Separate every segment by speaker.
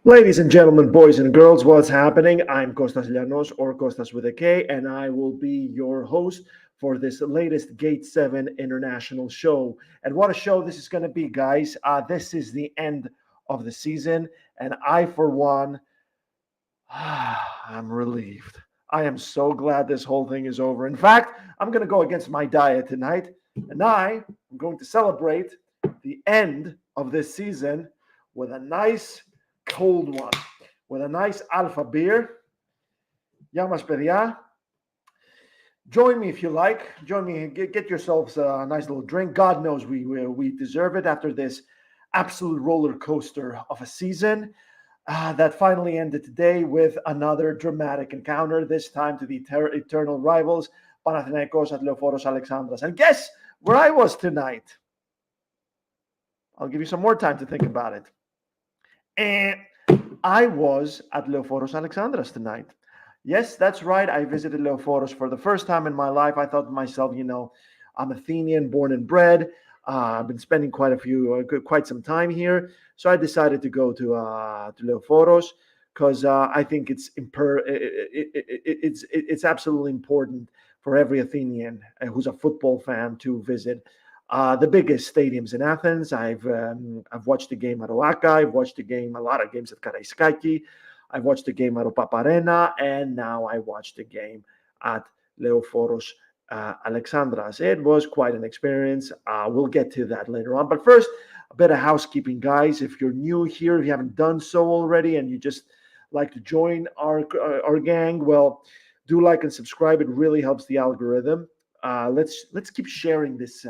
Speaker 1: Ladies and gentlemen, boys and girls, what's happening? I'm Costas Llanos, or Costas with a K, and I will be your host for this latest Gate 7 International show. And what a show this is going to be, guys. This is the end of the season, and I, for one, I'm relieved. I am so glad this whole thing is over. In fact, I'm going to go against my diet tonight, and I am going to celebrate the end of this season with a nice cold one, with a nice alpha beer. Llamas pedia. Join me if you like. Join me. Get yourselves a nice little drink. God knows we deserve it after this absolute roller coaster of a season. That finally ended today with another dramatic encounter, this time to the eternal rivals, Panathinaikos at Leoforos Alexandras. And guess where I was tonight? I'll give you some more time to think about it. And I was at Leoforos Alexandras tonight. Yes, that's right. I visited Leoforos for the first time in my life. I thought to myself, I'm Athenian, born and bred. I've been spending quite some time here, so I decided to go to Leoforos because I think it's absolutely important for every Athenian who's a football fan to visit the biggest stadiums in Athens. I've watched the game at Oaka. I've watched a lot of games at Karaiskaki. I've watched the game at Opaparena, and now I watched the game at Leoforos Alexandras. It was quite an experience. We'll get to that later on. But first, a bit of housekeeping, guys. If you're new here, if you haven't done so already, and you just like to join our gang, well, do like and subscribe. It really helps the algorithm. Let's keep sharing this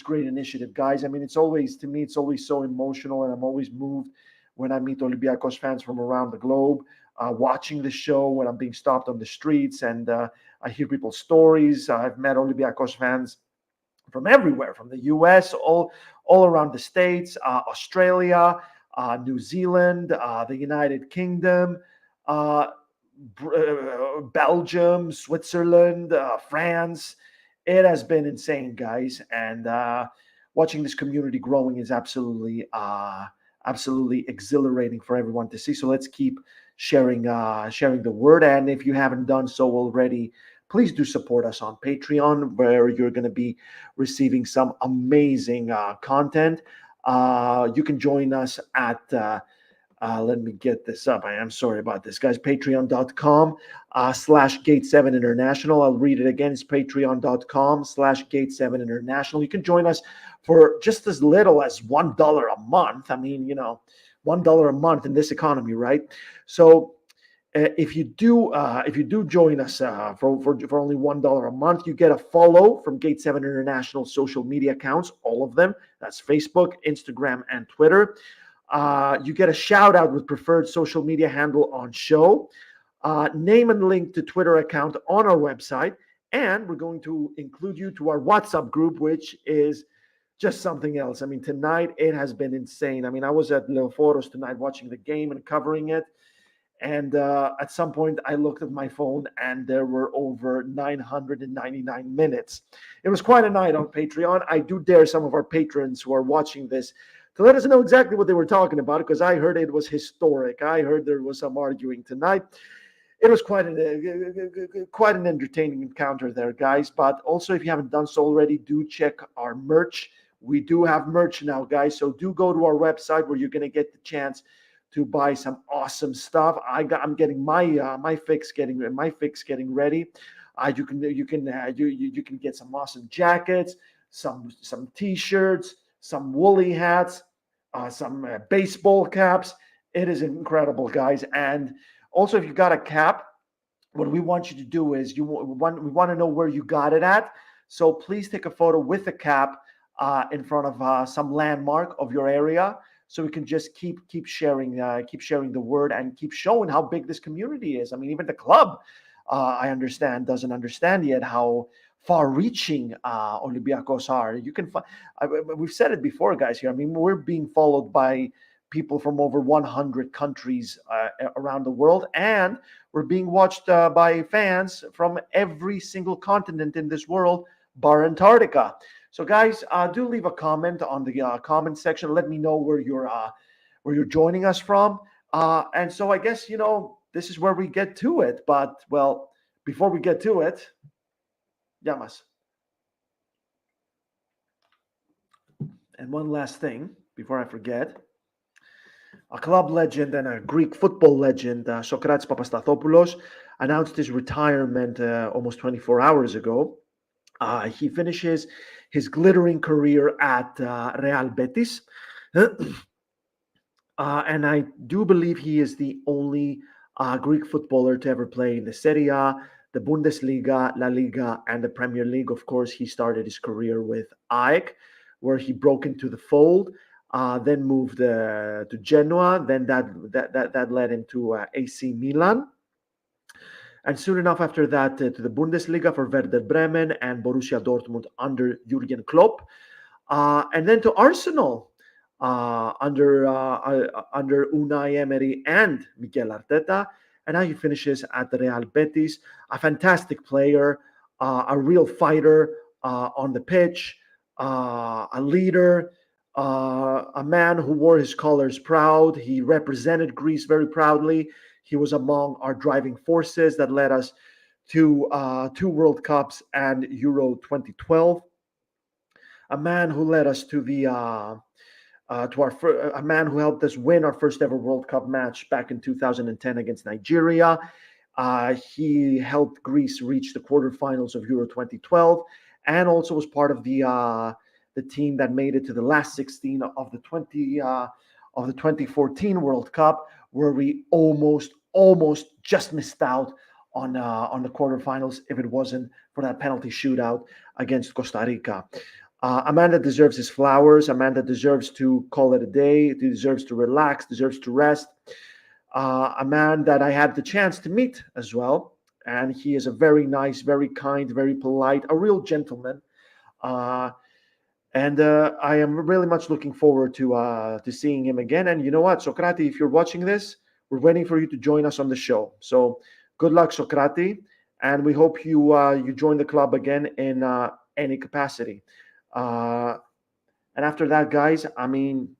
Speaker 1: great initiative, guys. I mean, to me, it's always so emotional, and I'm always moved when I meet Olympiacos fans from around the globe, watching the show, when I'm being stopped on the streets, and I hear people's stories. I've met Olympiacos fans from everywhere, from the U.S., all around the States, Australia, New Zealand, the United Kingdom, uh, Belgium, Switzerland, France. It has been insane, guys, and watching this community growing is absolutely exhilarating for everyone to see. So let's keep sharing the word. And if you haven't done so already, please do support us on Patreon, where you're going to be receiving some amazing content. You can join us at let me get this up. I am sorry about this, guys. Patreon.com /Gate7 International. I'll read it again. It's patreon.com /Gate7 International. You can join us for just as little as $1 a month. I mean, $1 a month in this economy, right? So if you do join us for only $1 a month, you get a follow from Gate 7 International social media accounts, all of them. That's Facebook, Instagram, and Twitter. You get a shout out with preferred social media handle on show, name and link to Twitter account on our website, and we're going to include you to our WhatsApp group, which is just something else. I mean, tonight it has been insane. I mean, I was at Leoforos tonight watching the game and covering it. And at some point, I looked at my phone, and there were over 999 minutes. It was quite a night on Patreon. I do dare some of our patrons who are watching this to let us know exactly what they were talking about, because I heard it was historic. I heard there was some arguing tonight. It was quite an entertaining encounter there, guys. But also, if you haven't done so already, do check our merch. We do have merch now, guys. So do go to our website, where you're going to get the chance to buy some awesome stuff. I'm getting my fix getting ready. You can get some awesome jackets, some t-shirts, some woolly hats, some baseball caps. It is incredible, guys. And also, if you got a cap, what we want you to do is we want to know where you got it at. So please take a photo with the cap in front of some landmark of your area, so we can just keep sharing the word and keep showing how big this community is. I mean, even the club, I understand, doesn't understand yet how far-reaching Olympiacos are. We've said it before, guys. Here, I mean, we're being followed by people from over 100 countries around the world, and we're being watched by fans from every single continent in this world, bar Antarctica. So, guys, do leave a comment on the comment section. Let me know where you're joining us from. And so I guess, this is where we get to it. But, well, before we get to it, Yamas. And one last thing before I forget. A club legend and a Greek football legend, Sokratis Papastathopoulos, announced his retirement almost 24 hours ago. He finishes his glittering career at Real Betis. And I do believe he is the only Greek footballer to ever play in the Serie A, the Bundesliga, La Liga, and the Premier League. Of course, he started his career with AEK, where he broke into the fold, then moved to Genoa. Then that led him to AC Milan. And soon enough after that, to the Bundesliga for Werder Bremen and Borussia Dortmund under Jurgen Klopp. And then to Arsenal under Unai Emery and Mikel Arteta. And now he finishes at the Real Betis, a fantastic player, a real fighter on the pitch, a leader, a man who wore his colors proud. He represented Greece very proudly. He was among our driving forces that led us to two World Cups and Euro 2012. A man who led us to a man who helped us win our first ever World Cup match back in 2010 against Nigeria. He helped Greece reach the quarterfinals of Euro 2012, and also was part of the team that made it to the last 16 of the 2014 World Cup, where we almost just missed out on the quarterfinals if it wasn't for that penalty shootout against Costa Rica. A man that deserves his flowers, a man that deserves to call it a day, deserves to relax, deserves to rest. A man that I had the chance to meet as well. And he is a very nice, very kind, very polite, a real gentleman. And I am really much looking forward to seeing him again. And you know what, Sokrati, if you're watching this, we're waiting for you to join us on the show. So good luck, Sokrati. And we hope you join the club again in any capacity. And after that, guys, I mean,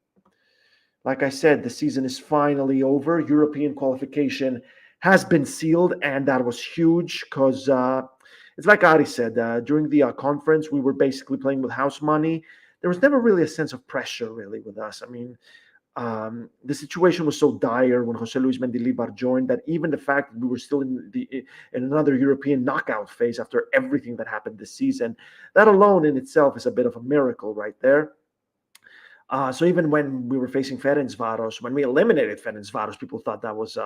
Speaker 1: like I said, the season is finally over. European qualification has been sealed, and that was huge because it's like Ari said, during the conference, we were basically playing with house money. There was never really a sense of pressure, really, with us. I mean, the situation was so dire when Jose Luis Mendilibar joined that even the fact that we were still in another European knockout phase after everything that happened this season, that alone in itself is a bit of a miracle right there. So even when we were facing Ferencvaros, when we eliminated Ferencvaros, people thought that was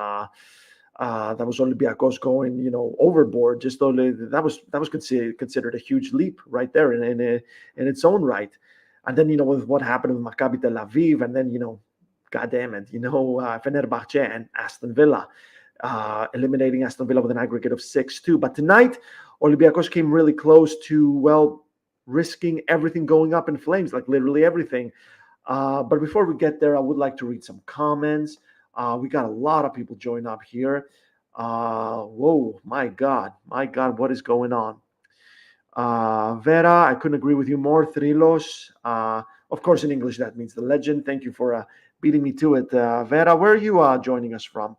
Speaker 1: Olympiacos going, overboard. Just though that was considered a huge leap right there in its own right. And then with what happened with Maccabi Tel Aviv, and then God damn it, Fenerbahce and Aston Villa, eliminating Aston Villa with an aggregate of 6-2. But tonight, Olympiacos came really close to risking everything going up in flames, like literally everything. But before we get there, I would like to read some comments. We got a lot of people join up here. Whoa, my God, what is going on? Vera, I couldn't agree with you more. Thrilos, of course, in English, that means the legend. Thank you for beating me to it. Vera, where are you joining us from?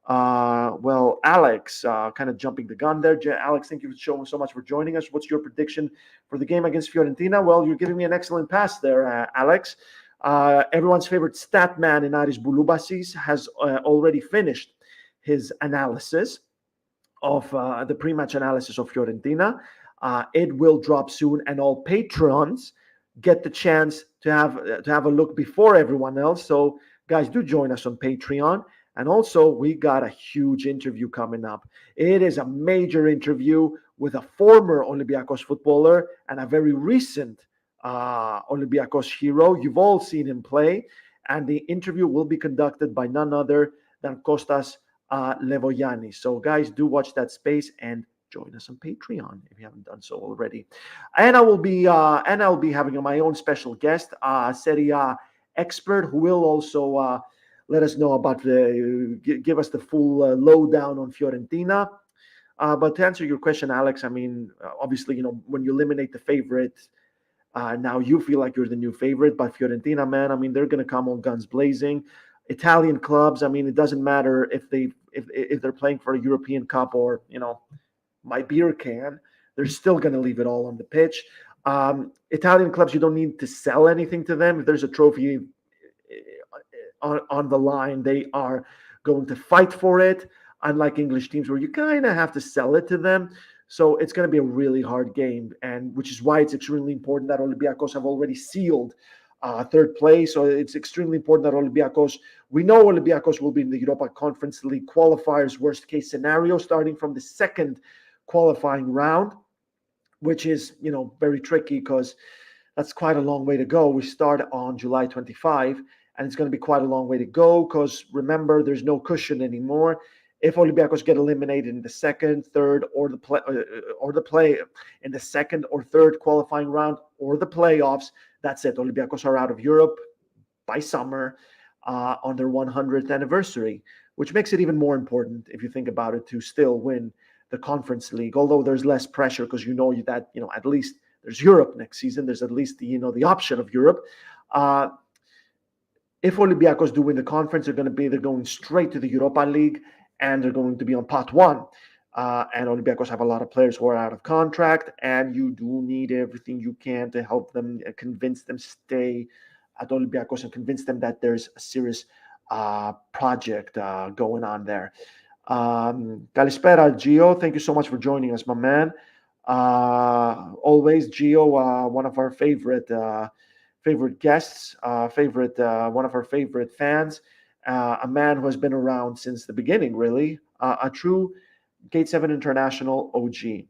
Speaker 1: Well, Alex, kind of jumping the gun there. Alex, thank you so much for joining us. What's your prediction for the game against Fiorentina? Well, you're giving me an excellent pass there, Alex. Everyone's favorite stat man in Aris Bouloubasis has already finished his analysis of the pre-match analysis of Fiorentina. It will drop soon, and all patrons get the chance to have a look before everyone else. So, guys, do join us on Patreon. And also, we got a huge interview coming up. It is a major interview with a former Olympiacos footballer and a very recent Olympiacos hero. You've all seen him play. And the interview will be conducted by none other than Kostas Levogiannis. So, guys, do watch that space and join us on Patreon if you haven't done so already. And I will be having my own special guest, Serie A expert, who will also let us know about give us the full lowdown on Fiorentina. But to answer your question, Alex, I mean, obviously, when you eliminate the favorite, now you feel like you're the new favorite. But Fiorentina, man, I mean, they're going to come all guns blazing. Italian clubs, I mean, it doesn't matter if they're playing for a European Cup or my beer can, they're still going to leave it all on the pitch. Italian clubs, you don't need to sell anything to them. If there's a trophy on the line, they are going to fight for it, unlike English teams where you kind of have to sell it to them. So it's going to be a really hard game, and which is why it's extremely important that Olympiacos have already sealed third place. So it's extremely important that we know Olympiacos will be in the Europa Conference League qualifiers, worst case scenario, starting from the second qualifying round, which is, very tricky because that's quite a long way to go. We start on July 25, and it's going to be quite a long way to go because, remember, there's no cushion anymore. If Olympiacos get eliminated in the second, third, or the play in the second or third qualifying round or the playoffs, that's it. Olympiacos are out of Europe by summer on their 100th anniversary, which makes it even more important, if you think about it, to still win the Conference League. Although there's less pressure because that at least there's Europe next season. There's at least the option of Europe. If Olympiacos do win the conference, they're going straight to the Europa League, and they're going to be on pot one. And Olympiacos have a lot of players who are out of contract, and you do need everything you can to help them, convince them stay at Olympiacos, and convince them that there's a serious project going on there. Kalispera, Gio. Thank you so much for joining us, my man. Always, Gio, one of our favorite guests, one of our favorite fans, a man who has been around since the beginning, really, a true Gate 7 International OG.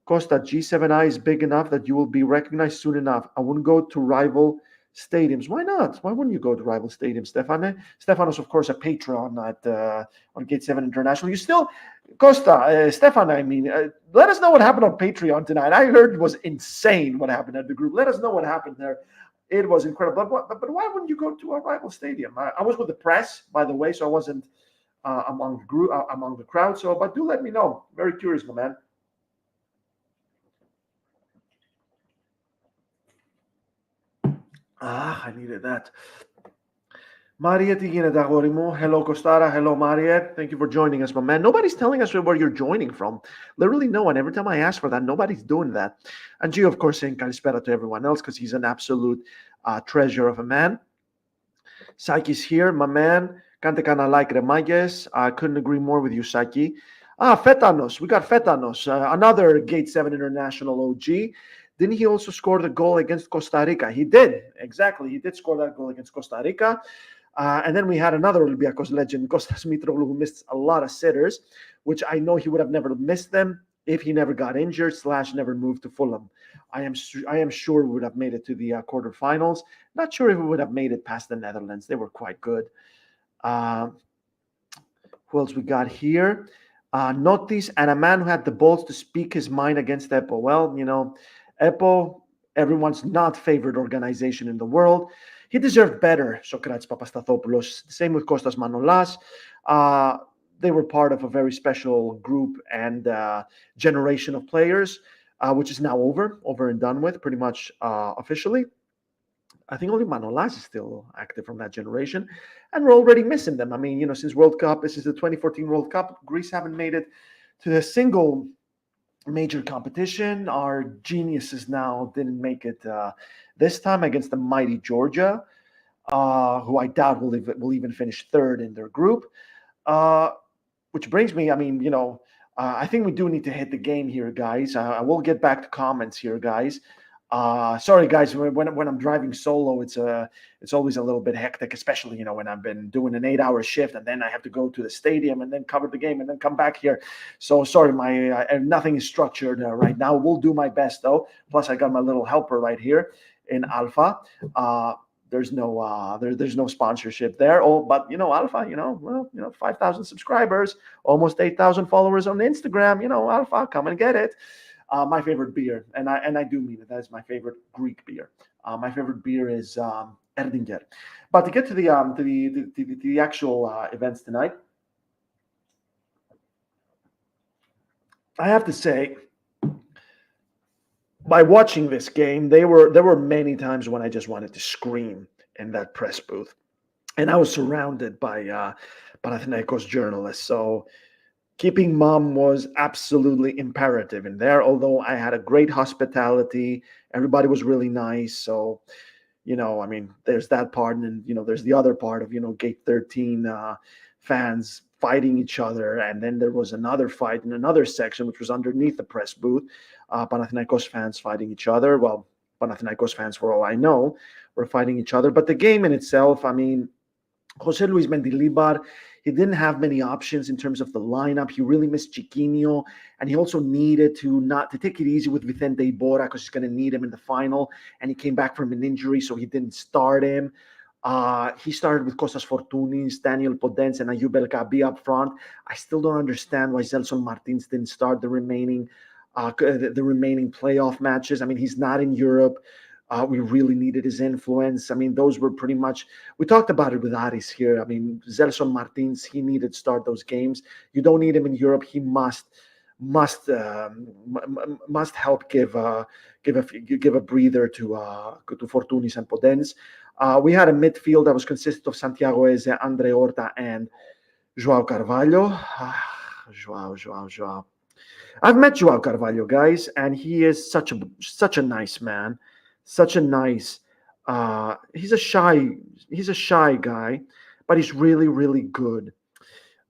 Speaker 1: Costa, G7I is big enough that you will be recognized soon enough. I wouldn't go to rival stadiums. Why not? Why wouldn't you go to rival stadiums, Stefane? Stefanos, of course, a Patreon on Gate 7 International. You still, Costa, Stefane, I mean, let us know what happened on Patreon tonight. I heard it was insane what happened at the group. Let us know what happened there. It was incredible. But why wouldn't you go to a rival stadium? I was with the press, by the way, so I wasn't among the crowd. So, but do let me know. Very curious, my man. I needed that. Mariet, hello, Costara. Hello, Mariet. Thank you for joining us, my man. Nobody's telling us where you're joining from. Literally no one. Every time I ask for that, nobody's doing that. And Gio, of course, saying Kalispera to everyone else because he's an absolute treasure of a man. Saiki's here, my man. Kante kana like Remages. I couldn't agree more with you, Saiki. Fetanos. We got Fetanos, another Gate 7 International OG. Didn't he also score the goal against Costa Rica? He did. Exactly. He did score that goal against Costa Rica. And then we had another Olympiacos legend, Kostas Mitroglou, who missed a lot of sitters, which I know he would have never missed them if he never got injured / never moved to Fulham. I am sure we would have made it to the quarterfinals. Not sure if we would have made it past the Netherlands. They were quite good. Who else we got here? Notis, and a man who had the balls to speak his mind against EPO. Well, EPO, everyone's not favorite organization in the world. He deserved better, Sokratis Papastathopoulos. Same with Kostas Manolas. They were part of a very special group and generation of players, which is now over and done with, pretty much officially. I think only Manolas is still active from that generation, and we're already missing them. I mean, since World Cup, this is the 2014 World Cup, Greece haven't made it to a single major competition. Our geniuses now didn't make it this time against the mighty Georgia, who I doubt will even finish third in their group. Which brings me, I think we do need to hit the game here, guys. I will get back to comments here, guys. Sorry, guys. When I'm driving solo, it's always a little bit hectic, especially when I've been doing an 8-hour shift and then I have to go to the stadium and then cover the game and then come back here. So sorry, nothing is structured right now. We'll do my best though. Plus, I got my little helper right here in Alpha. There's no sponsorship there. But Alpha, 5,000 subscribers, almost 8,000 followers on Instagram. Alpha, come and get it. My favorite beer, and I do mean it. That is my favorite Greek beer. My favorite beer is Erdinger. But to get to the actual events tonight, I have to say, by watching this game, there were many times when I just wanted to scream in that press booth. and I was surrounded by Panathinaikos journalists. So keeping mum was absolutely imperative in there. Although I had a great hospitality, everybody was really nice. So I mean, there's that part, and there's the other part of Gate 13 fans fighting each other, and then there was another fight in another section, which was underneath the press booth. Panathinaikos fans fighting each other. Well, Panathinaikos fans, for all I know, were fighting each other. But the game in itself, I mean, Jose Luis Mendilibar, he didn't have many options in terms of the lineup. He really missed Chiquinho, and he also needed to take it easy with Vicente Iborra because he's going to need him in the final. And he came back from an injury, so he didn't start him. He started with Costas Fortounis, Daniel Podence, and Ayub El Kabi up front. I still don't understand why Zelson Martins didn't start the remaining playoff matches. I mean, he's not in Europe. We really needed his influence. I mean, those were pretty much, we talked about it with Aris here. I mean, Zelson Martins, he needed to start those games. You don't need him in Europe. He must help give a breather to Fortunis and Podence. We had a midfield that was consisted of Santiago Eze, Andre Horta, and Joao Carvalho. Joao. I've met Joao Carvalho, guys, and he is such a nice man. Such a nice, he's a shy guy, but he's really, really good.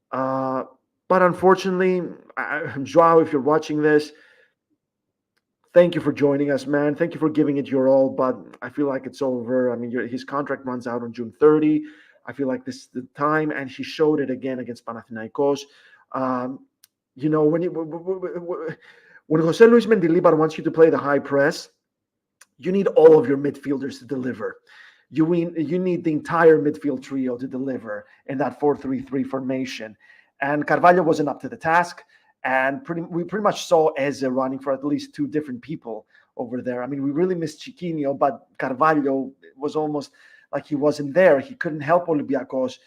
Speaker 1: But unfortunately, Joao, if you're watching this, thank you for joining us, man. Thank you for giving it your all, but I feel like it's over. I mean, his contract runs out on June 30. I feel like this is the time, and he showed it again against Panathinaikos. When Jose Luis Mendilibar wants you to play the high press, you need all of your midfielders to deliver. You need the entire midfield trio to deliver in that 4-3-3 formation. And Carvalho wasn't up to the task. And we pretty much saw Eze running for at least two different people over there. I mean, we really missed Chiquinho, but Carvalho was almost like he wasn't there. He couldn't help Olympiacos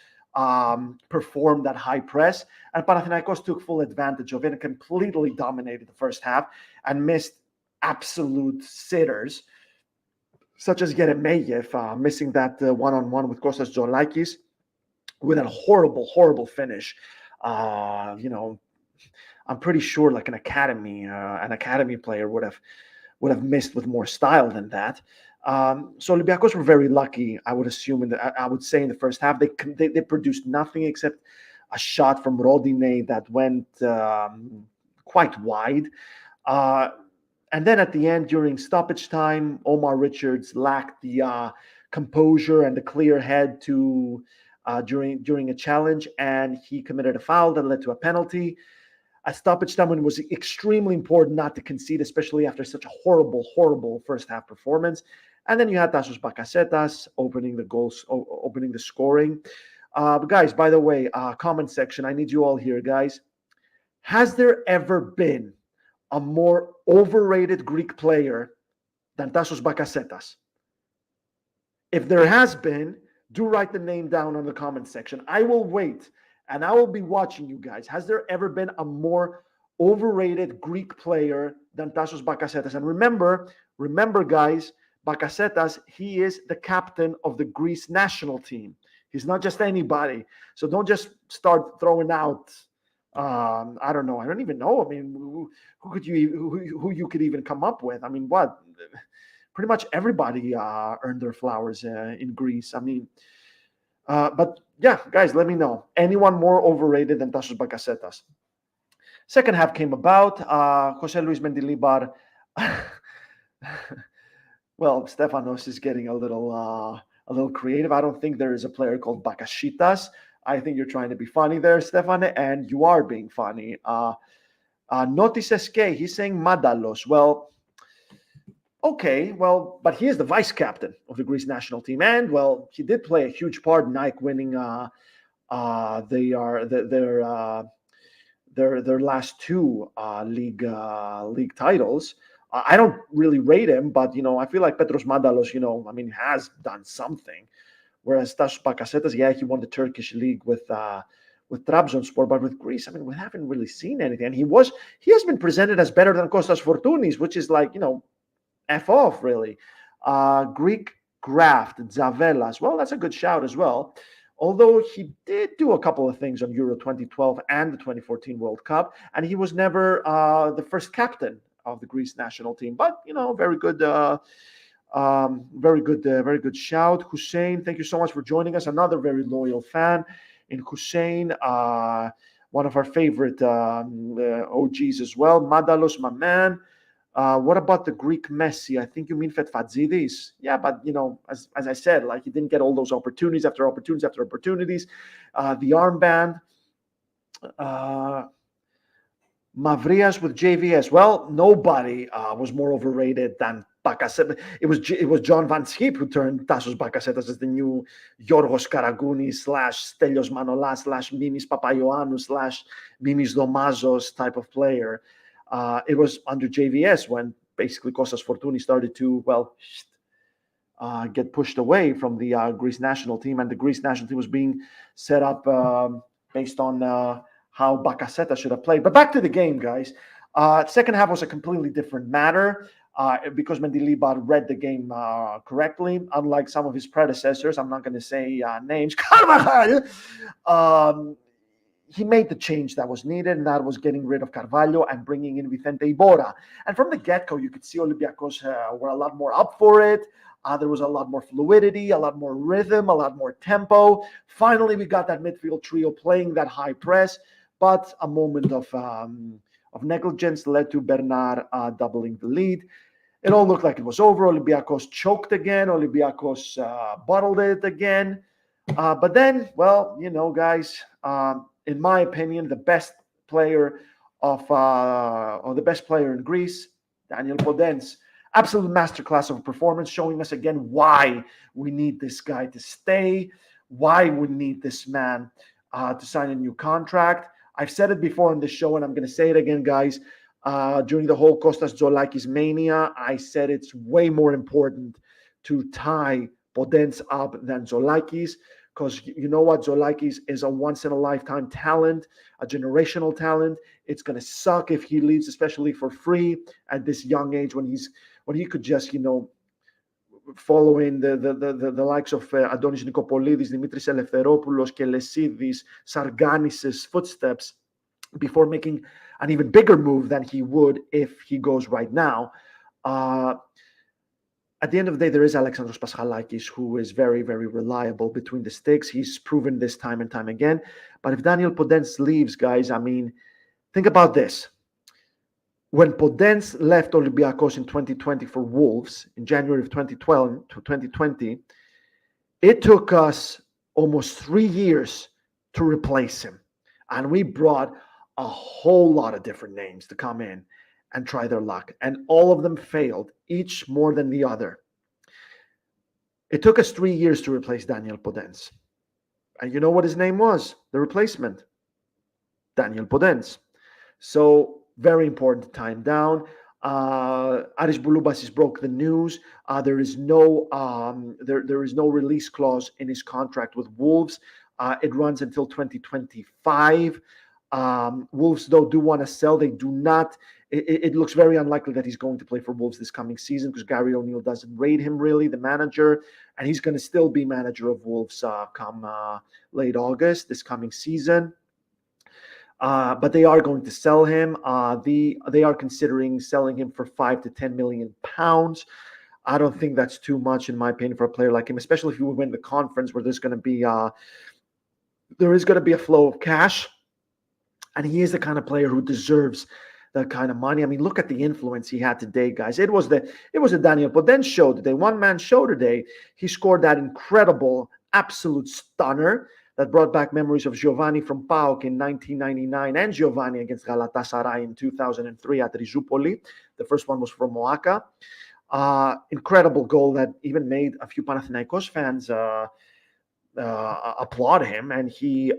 Speaker 1: perform that high press. And Panathinaikos took full advantage of it and completely dominated the first half and missed absolute sitters, such as Yeremeyev missing that one-on-one with Kostas Zoulakis with a horrible finish. I'm pretty sure like an academy player would have missed with more style than that. So Olympiacos were very lucky, I would assume. I would say in the first half they produced nothing except a shot from Rodine that went quite wide. And then at the end, during stoppage time, Omar Richards lacked the composure and the clear head during a challenge, and he committed a foul that led to a penalty. At stoppage time, when it was extremely important not to concede, especially after such a horrible first half performance. And then you had Tassos Bakasetas opening the scoring. But guys, by the way, comment section, I need you all here, guys. Has there ever been a more overrated Greek player than Tassos Bakasetas? If there has been, do write the name down on the comment section. I will wait, and I will be watching you guys. Has there ever been a more overrated Greek player than Tassos Bakasetas? And remember, guys, Bakasetas, he is the captain of the Greece national team. He's not just anybody. So don't just start throwing out I don't know. I don't even know. I mean, who you could even come up with? I mean, what? Pretty much everybody earned their flowers in Greece. I mean, but yeah, guys, let me know. Anyone more overrated than Tassos Bakasetas? Second half came about. Jose Luis Mendilibar. Well, Stefanos is getting a little creative. I don't think there is a player called Bakashitas. I think you're trying to be funny there, Stefan, and you are being funny. Notice SK, he's saying Madalos. Well, okay, but he is the vice captain of the Greece national team, and he did play a huge part in Nike winning their last two league titles. I don't really rate him, but I feel like Petros Madalos, has done something. Whereas Tassos Bakasetas, he won the Turkish league with Trabzonspor, but with Greece, we haven't really seen anything. And he has been presented as better than Kostas Fortounis, which is like, F off, really. Greek Graft, Zavelas, that's a good shout as well. although he did do a couple of things on Euro 2012 and the 2014 World Cup, and he was never the first captain of the Greece national team. But very good. Very good shout. Hussein, thank you so much for joining us. Another very loyal fan in Hussein, one of our favorite OGs as well. Madalos, my man. What about the Greek Messi? I think you mean Fetfadzidis. Yeah, but as I said, like, he didn't get all those opportunities after opportunities after opportunities. The armband. Mavrias with JVS. Well, nobody was more overrated than Bakasetas. It was John Van Schip who turned Tassos Bakasetas as the new Yorgos Karagounis / Stelios Manolas / Mimis Papaioannou / Mimis Domazos type of player. It was under JVS when basically Kostas Fortounis started to, get pushed away from the Greece national team, and the Greece national team was being set up based on how Bakasetas should have played. But back to the game, guys. Second half was a completely different matter because Mendilibar read the game correctly, unlike some of his predecessors. I'm not going to say names. He made the change that was needed, and that was getting rid of Carvalho and bringing in Vicente Iborra. And from the get-go, you could see Olympiacos were a lot more up for it. There was a lot more fluidity, a lot more rhythm, a lot more tempo. Finally, we got that midfield trio playing that high press, but a moment of negligence led to Bernard doubling the lead. It all looked like it was over. Olympiacos choked again. Olympiacos bottled it again. But then, guys, in my opinion, the best player or the best player in Greece, Daniel Podence. Absolute masterclass of performance, showing us again why we need this guy to stay, why we need this man to sign a new contract. I've said it before on the show, and I'm going to say it again, guys. During the whole Kostas Zoulakis mania, I said it's way more important to tie Podence up than Zoulakis, because you know what? Zoulakis is a once-in-a-lifetime talent, a generational talent. It's going to suck if he leaves, especially for free at this young age when he could just, following the likes of Adonis Nikopolidis, Dimitris Eleftheropoulos, Kelesidis, Sarganis' footsteps before making an even bigger move than he would if he goes right now. At the end of the day, there is Alexandros Paschalakis, who is very, very reliable between the sticks. He's proven this time and time again. But if Daniel Podence leaves, guys, I mean, think about this. When Podence left Olympiacos in 2020 for Wolves, in January of 2012 to 2020, it took us almost 3 years to replace him. And we brought a whole lot of different names to come in and try their luck. And all of them failed, each more than the other. It took us 3 years to replace Daniel Podence. And you know what his name was? The replacement. Daniel Podence. So very important to time down. Aris Bouloubasis broke the news. There is no release clause in his contract with Wolves. It runs until 2025. Wolves, though, do want to sell. They do not. It looks very unlikely that he's going to play for Wolves this coming season because Gary O'Neill doesn't rate him really, the manager, and he's going to still be manager of Wolves come late August this coming season. But they are going to sell him. They are considering selling him for £5 to £10 million. I don't think that's too much, in my opinion, for a player like him, especially if you win the conference, where there is going to be a flow of cash, and he is the kind of player who deserves that kind of money. I mean, look at the influence he had today, guys. It was the Daniel Podence show today, one-man show today. He scored that incredible, absolute stunner that brought back memories of Giovanni from PAOK in 1999 and Giovanni against Galatasaray in 2003 at Rizzoupoli. The first one was from Moaka. Incredible goal that even made a few Panathinaikos fans applaud him, and he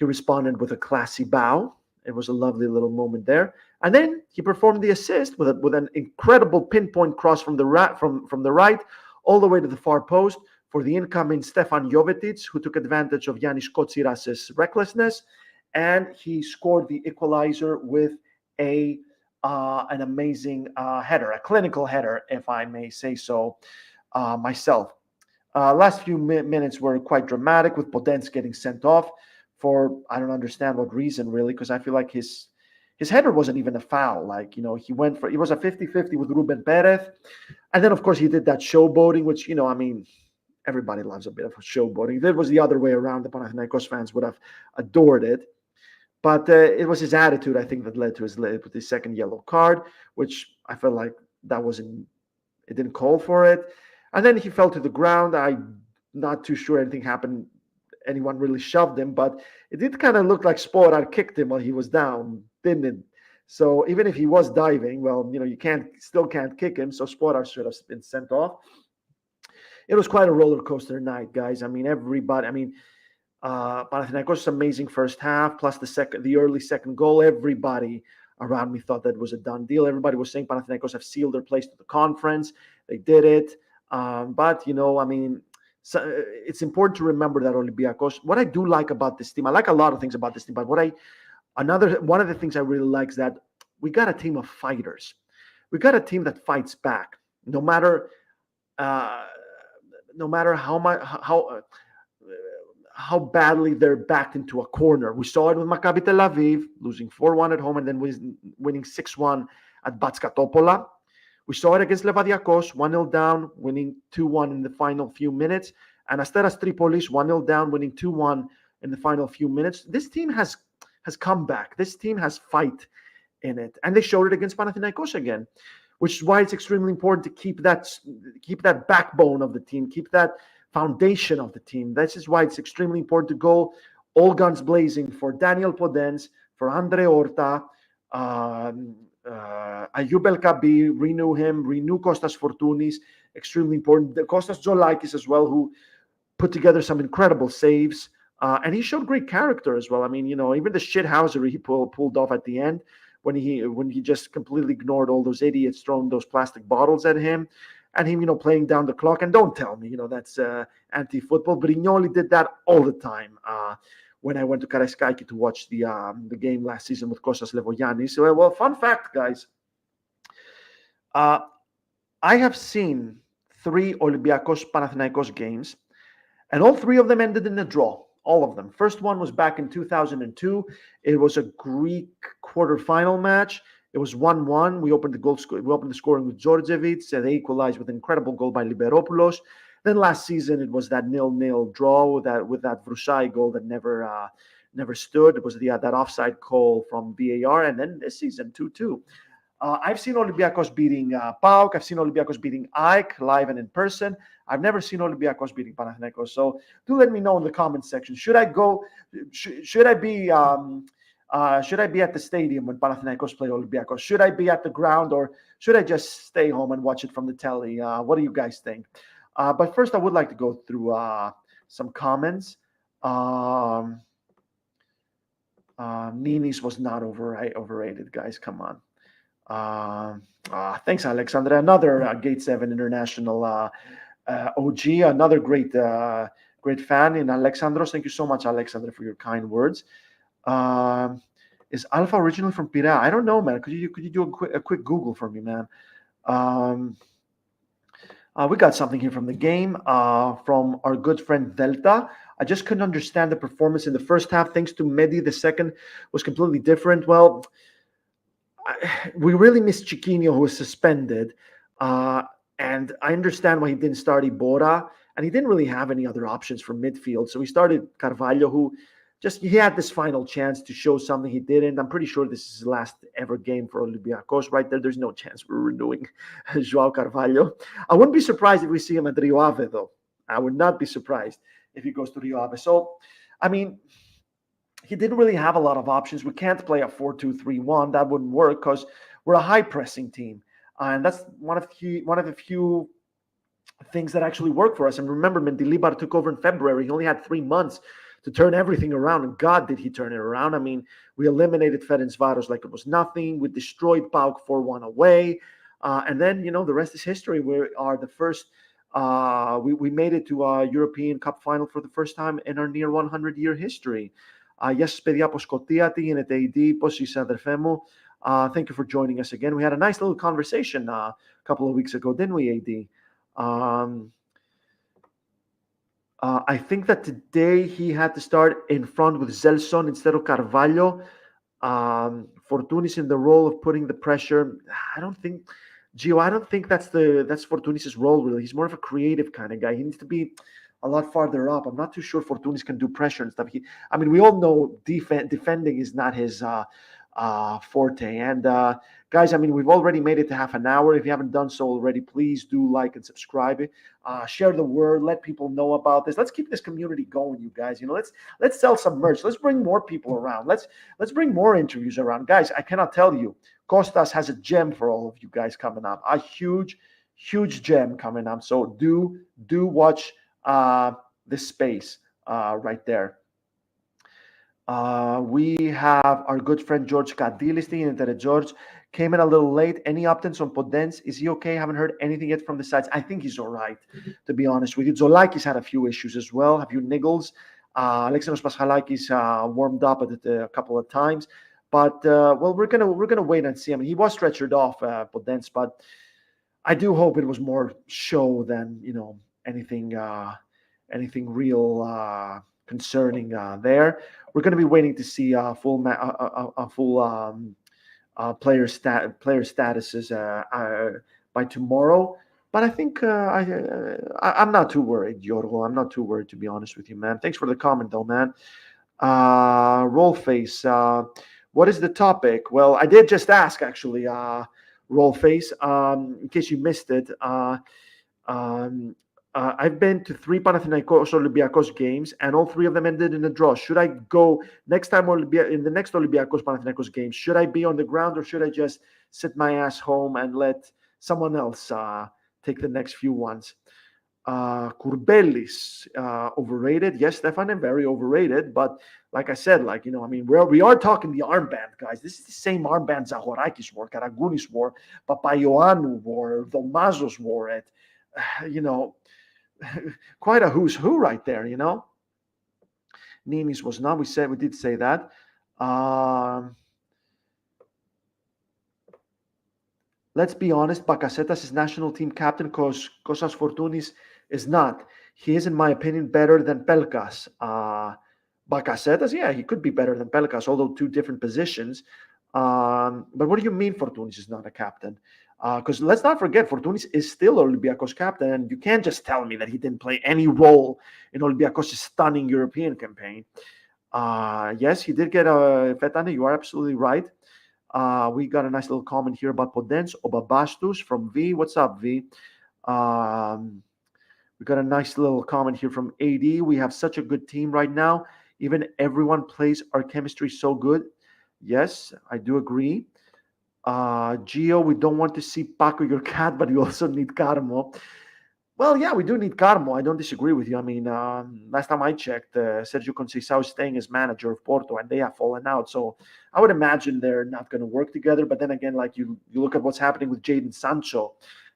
Speaker 1: responded with a classy bow. It was a lovely little moment there, and then he performed the assist with an incredible pinpoint cross from the right all the way to the far post for the incoming Stefan Jovetic, who took advantage of Yannis Kotsiras's recklessness, and he scored the equalizer with an amazing header, a clinical header, if I may say so myself. Last few minutes were quite dramatic with Podence getting sent off for I don't understand what reason really, because I feel like his header wasn't even a foul. Like, it was a 50-50 with Ruben Perez. And then, of course, he did that showboating, which, I mean, everybody loves a bit of a showboating. If it was the other way around, the Panathinaikos fans would have adored it. But it was his attitude, I think, that led to his second yellow card, which I felt like it didn't call for it. And then he fell to the ground. I'm not too sure anything happened. Anyone really shoved him, but it did kind of look like Sporar kicked him while he was down, didn't it? So even if he was diving, well, you still can't kick him. So Sporar should have been sent off. It was quite a roller coaster night, guys. I mean, everybody. I mean, Panathinaikos' amazing first half, plus the early second goal. Everybody around me thought that was a done deal. Everybody was saying Panathinaikos have sealed their place to the conference. They did it. But, I mean, so it's important to remember that Olympiacos, what I do like about this team, I like a lot of things about this team, but one of the things I really like is that we got a team of fighters. We got a team that fights back, no matter how badly they're backed into a corner. We saw it with Maccabi Tel Aviv, losing 4-1 at home and then winning 6-1 at Batskatopola. We saw it against Levadiakos, 1-0 down, winning 2-1 in the final few minutes. And Asteras Tripolis, 1-0 down, winning 2-1 in the final few minutes. This team has come back. This team has fight in it. And they showed it against Panathinaikos again, which is why it's extremely important to keep that backbone of the team, keep that foundation of the team. This is why it's extremely important to go all guns blazing for Daniel Podence, for Andre Horta, Ayub El Kabi, renew Kostas Fortounis, extremely important. Kostas Zolakis as well, who put together some incredible saves. And he showed great character as well. I mean, even the shithousery he pulled off at the end when he just completely ignored all those idiots throwing those plastic bottles at him, and him, playing down the clock. And don't tell me, that's anti-football. Brignoli did that all the time. When I went to Karaiskaki to watch the game last season with Kostas Levogiannis. So, well, fun fact, guys. I have seen 3 Olympiacos Panathinaikos games, and all 3 of them ended in a draw. All of them. First one was back in 2002. It was a Greek quarterfinal match. It was 1-1. We opened the scoring with Georgievich. They equalized with an incredible goal by Liberopoulos. Then last season it was that 0-0 draw with that Vrusai goal that never stood. It was that offside call from VAR. And then this season 2-2. I've seen Olympiacos beating PAOK. I've seen Olympiacos beating AEK live and in person. I've never seen Olympiacos beating Panathinaikos. So do let me know in the comments section. Should I go? Should I be at the stadium when Panathinaikos play Olympiacos? Should I be at the ground, or should I just stay home and watch it from the telly? What do you guys think? But first, I would like to go through some comments. Ninis was not overrated, guys. Come on. Thanks, Alexandra. Another Gate 7 International OG, another great fan in Alexandros. Thank you so much, Alexandra, for your kind words. Is Alpha originally from Pira? I don't know, man. Could you do a quick Google for me, man? We got something here from the game from our good friend Delta. I just couldn't understand the performance in the first half. Thanks to Medi, the second was completely different. Well, we really missed Chiquinho, who was suspended. And I understand why he didn't start Ibora. And he didn't really have any other options for midfield. So he started Carvalho, who he had this final chance to show something he didn't. I'm pretty sure this is his last ever game for Olympiacos. Right there, there's no chance we're renewing João Carvalho. I wouldn't be surprised if we see him at Rio Ave, though. I would not be surprised if he goes to Rio Ave. So, I mean, he didn't really have a lot of options. We can't play a 4-2-3-1. That wouldn't work because we're a high-pressing team. And that's one of the few things that actually work for us. And remember, Mendilibar took over in February. He only had 3 months to turn everything around. And God, did he turn it around. I mean, we eliminated Ferencváros like it was nothing. We destroyed PAOK 4-1 away. And then, the rest is history. We are the first. We made it to a European Cup final for the first time in our near 100-year history. Γεια σας, παιδιά, από Σκωτία. Τι γίνεται, AD? Πώς είσαι, αδερφέ μου? Thank you for joining us again. We had a nice little conversation a couple of weeks ago, didn't we, AD? I think that today he had to start in front with Zelson instead of Carvalho. Fortunis in the role of putting the pressure. I don't think Gio. I don't think that's Fortunis's role really. He's more of a creative kind of guy. He needs to be a lot farther up. I'm not too sure Fortunis can do pressure and stuff. I mean, we all know defending is not his forte. And guys, I mean, we've already made it to half an hour. If you haven't done so already, please do like and subscribe. Share the word. Let people know about this. Let's keep this community going, you guys. Let's sell some merch. Let's bring more people around. Let's bring more interviews around, guys. I cannot tell you, Costas has a gem for all of you guys coming up. A huge gem coming up. So do watch this space right there. We have our good friend George Kadil listening in. George came in a little late. Any updates on Podence? Is he okay? Haven't heard anything yet from the sides. I think he's all right, to be honest with you. Zolakis had a few issues as well, a few niggles. Alexandros Paschalakis warmed up a couple of times, but well, we're gonna wait and see. I mean, he was stretchered off Podence, but I do hope it was more show than anything real concerning there. We're going to be waiting to see full player statuses by tomorrow. But I think I'm not too worried, Yorgo. I'm not too worried, to be honest with you, man. Thanks for the comment, though, man. Roll face. What is the topic? Well, I did just ask, actually, Roll face. In case you missed it, I've been to 3 Panathinaikos Olympiacos games, and all 3 of them ended in a draw. Should I go next time in the next Olympiacos Panathinaikos games? Should I be on the ground, or should I just sit my ass home and let someone else take the next few ones? Kurbelis, overrated? Yes, Stefan, very overrated. But like I said, I mean, we are talking the armband, guys. This is the same armband Zahorakis wore, Karagunis wore, Papaioannou wore, Domazos wore it. Quite a who's who right there, Ninis was not. We did say that. Let's be honest, Bakasetas is national team captain because Kostas Fortounis is not. He is, in my opinion, better than Pelkas. Bakasetas, yeah, he could be better than Pelkas, although 2 different positions. But what do you mean Fortounis is not a captain? Because let's not forget, Fortounis is still Olympiacos captain, and you can't just tell me that he didn't play any role in Olympiacos' stunning European campaign. Yes, he did get a Fetane. You are absolutely right. We got a nice little comment here about Podence Obabastus from V. What's up, V? We got a nice little comment here from AD. We have such a good team right now. Even everyone plays our chemistry so good. Yes, I do agree. Gio, we don't want to see Paco, your cat, but we also need Carmo. Well, yeah, we do need Carmo. I don't disagree with you. I mean, last time I checked, Sergio Conceição is staying as manager of Porto, and they have fallen out. So I would imagine they're not going to work together. But then again, you look at what's happening with Jadon Sancho